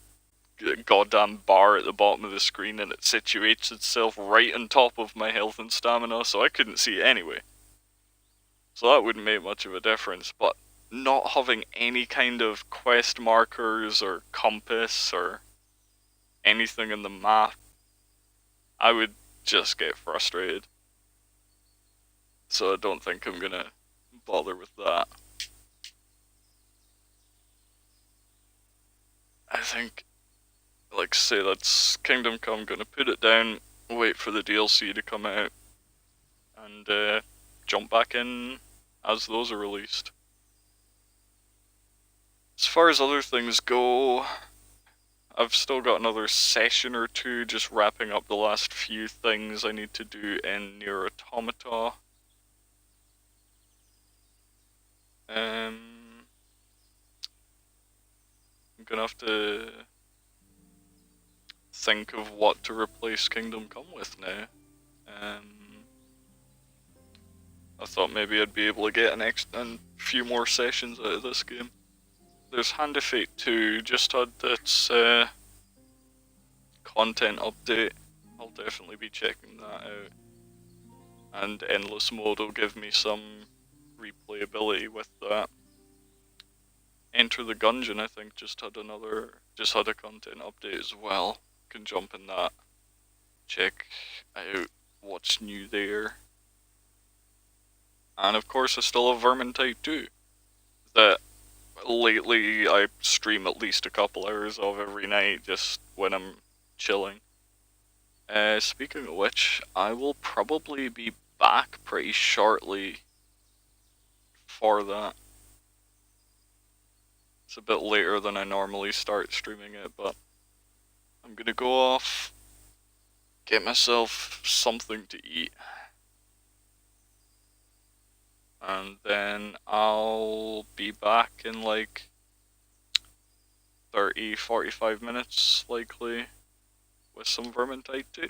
[SPEAKER 1] goddamn bar at the bottom of the screen, and it situates itself right on top of my health and stamina, so I couldn't see it anyway. So that wouldn't make much of a difference, but not having any kind of quest markers or compass or anything in the map, I would just get frustrated. So I don't think I'm gonna bother with that. I think, like say, that's Kingdom Come, gonna put it down, wait for the DLC to come out, and jump back in as those are released. As far as other things go, I've still got another session or two just wrapping up the last few things I need to do in Nier Automata. I'm gonna have to think of what to replace Kingdom Come with now. I thought maybe I'd be able to get a few more sessions out of this game. There's Hand of Fate 2, just had its content update. I'll definitely be checking that out. And Endless Mode will give me some replayability with that. Enter the Gungeon, I think, just had a content update as well. Can jump in that, check out what's new there. And of course I still have Vermintide 2, that lately I stream at least a couple hours of every night just when I'm chilling. Speaking of which, I will probably be back pretty shortly for that. It's a bit later than I normally start streaming it, but I'm gonna go off, get myself something to eat, and then I'll be back in like 30-45 minutes likely with some Vermintide 2.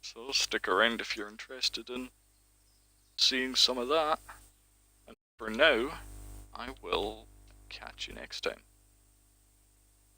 [SPEAKER 1] So stick around if you're interested in seeing some of that. And for now, I will catch you next time.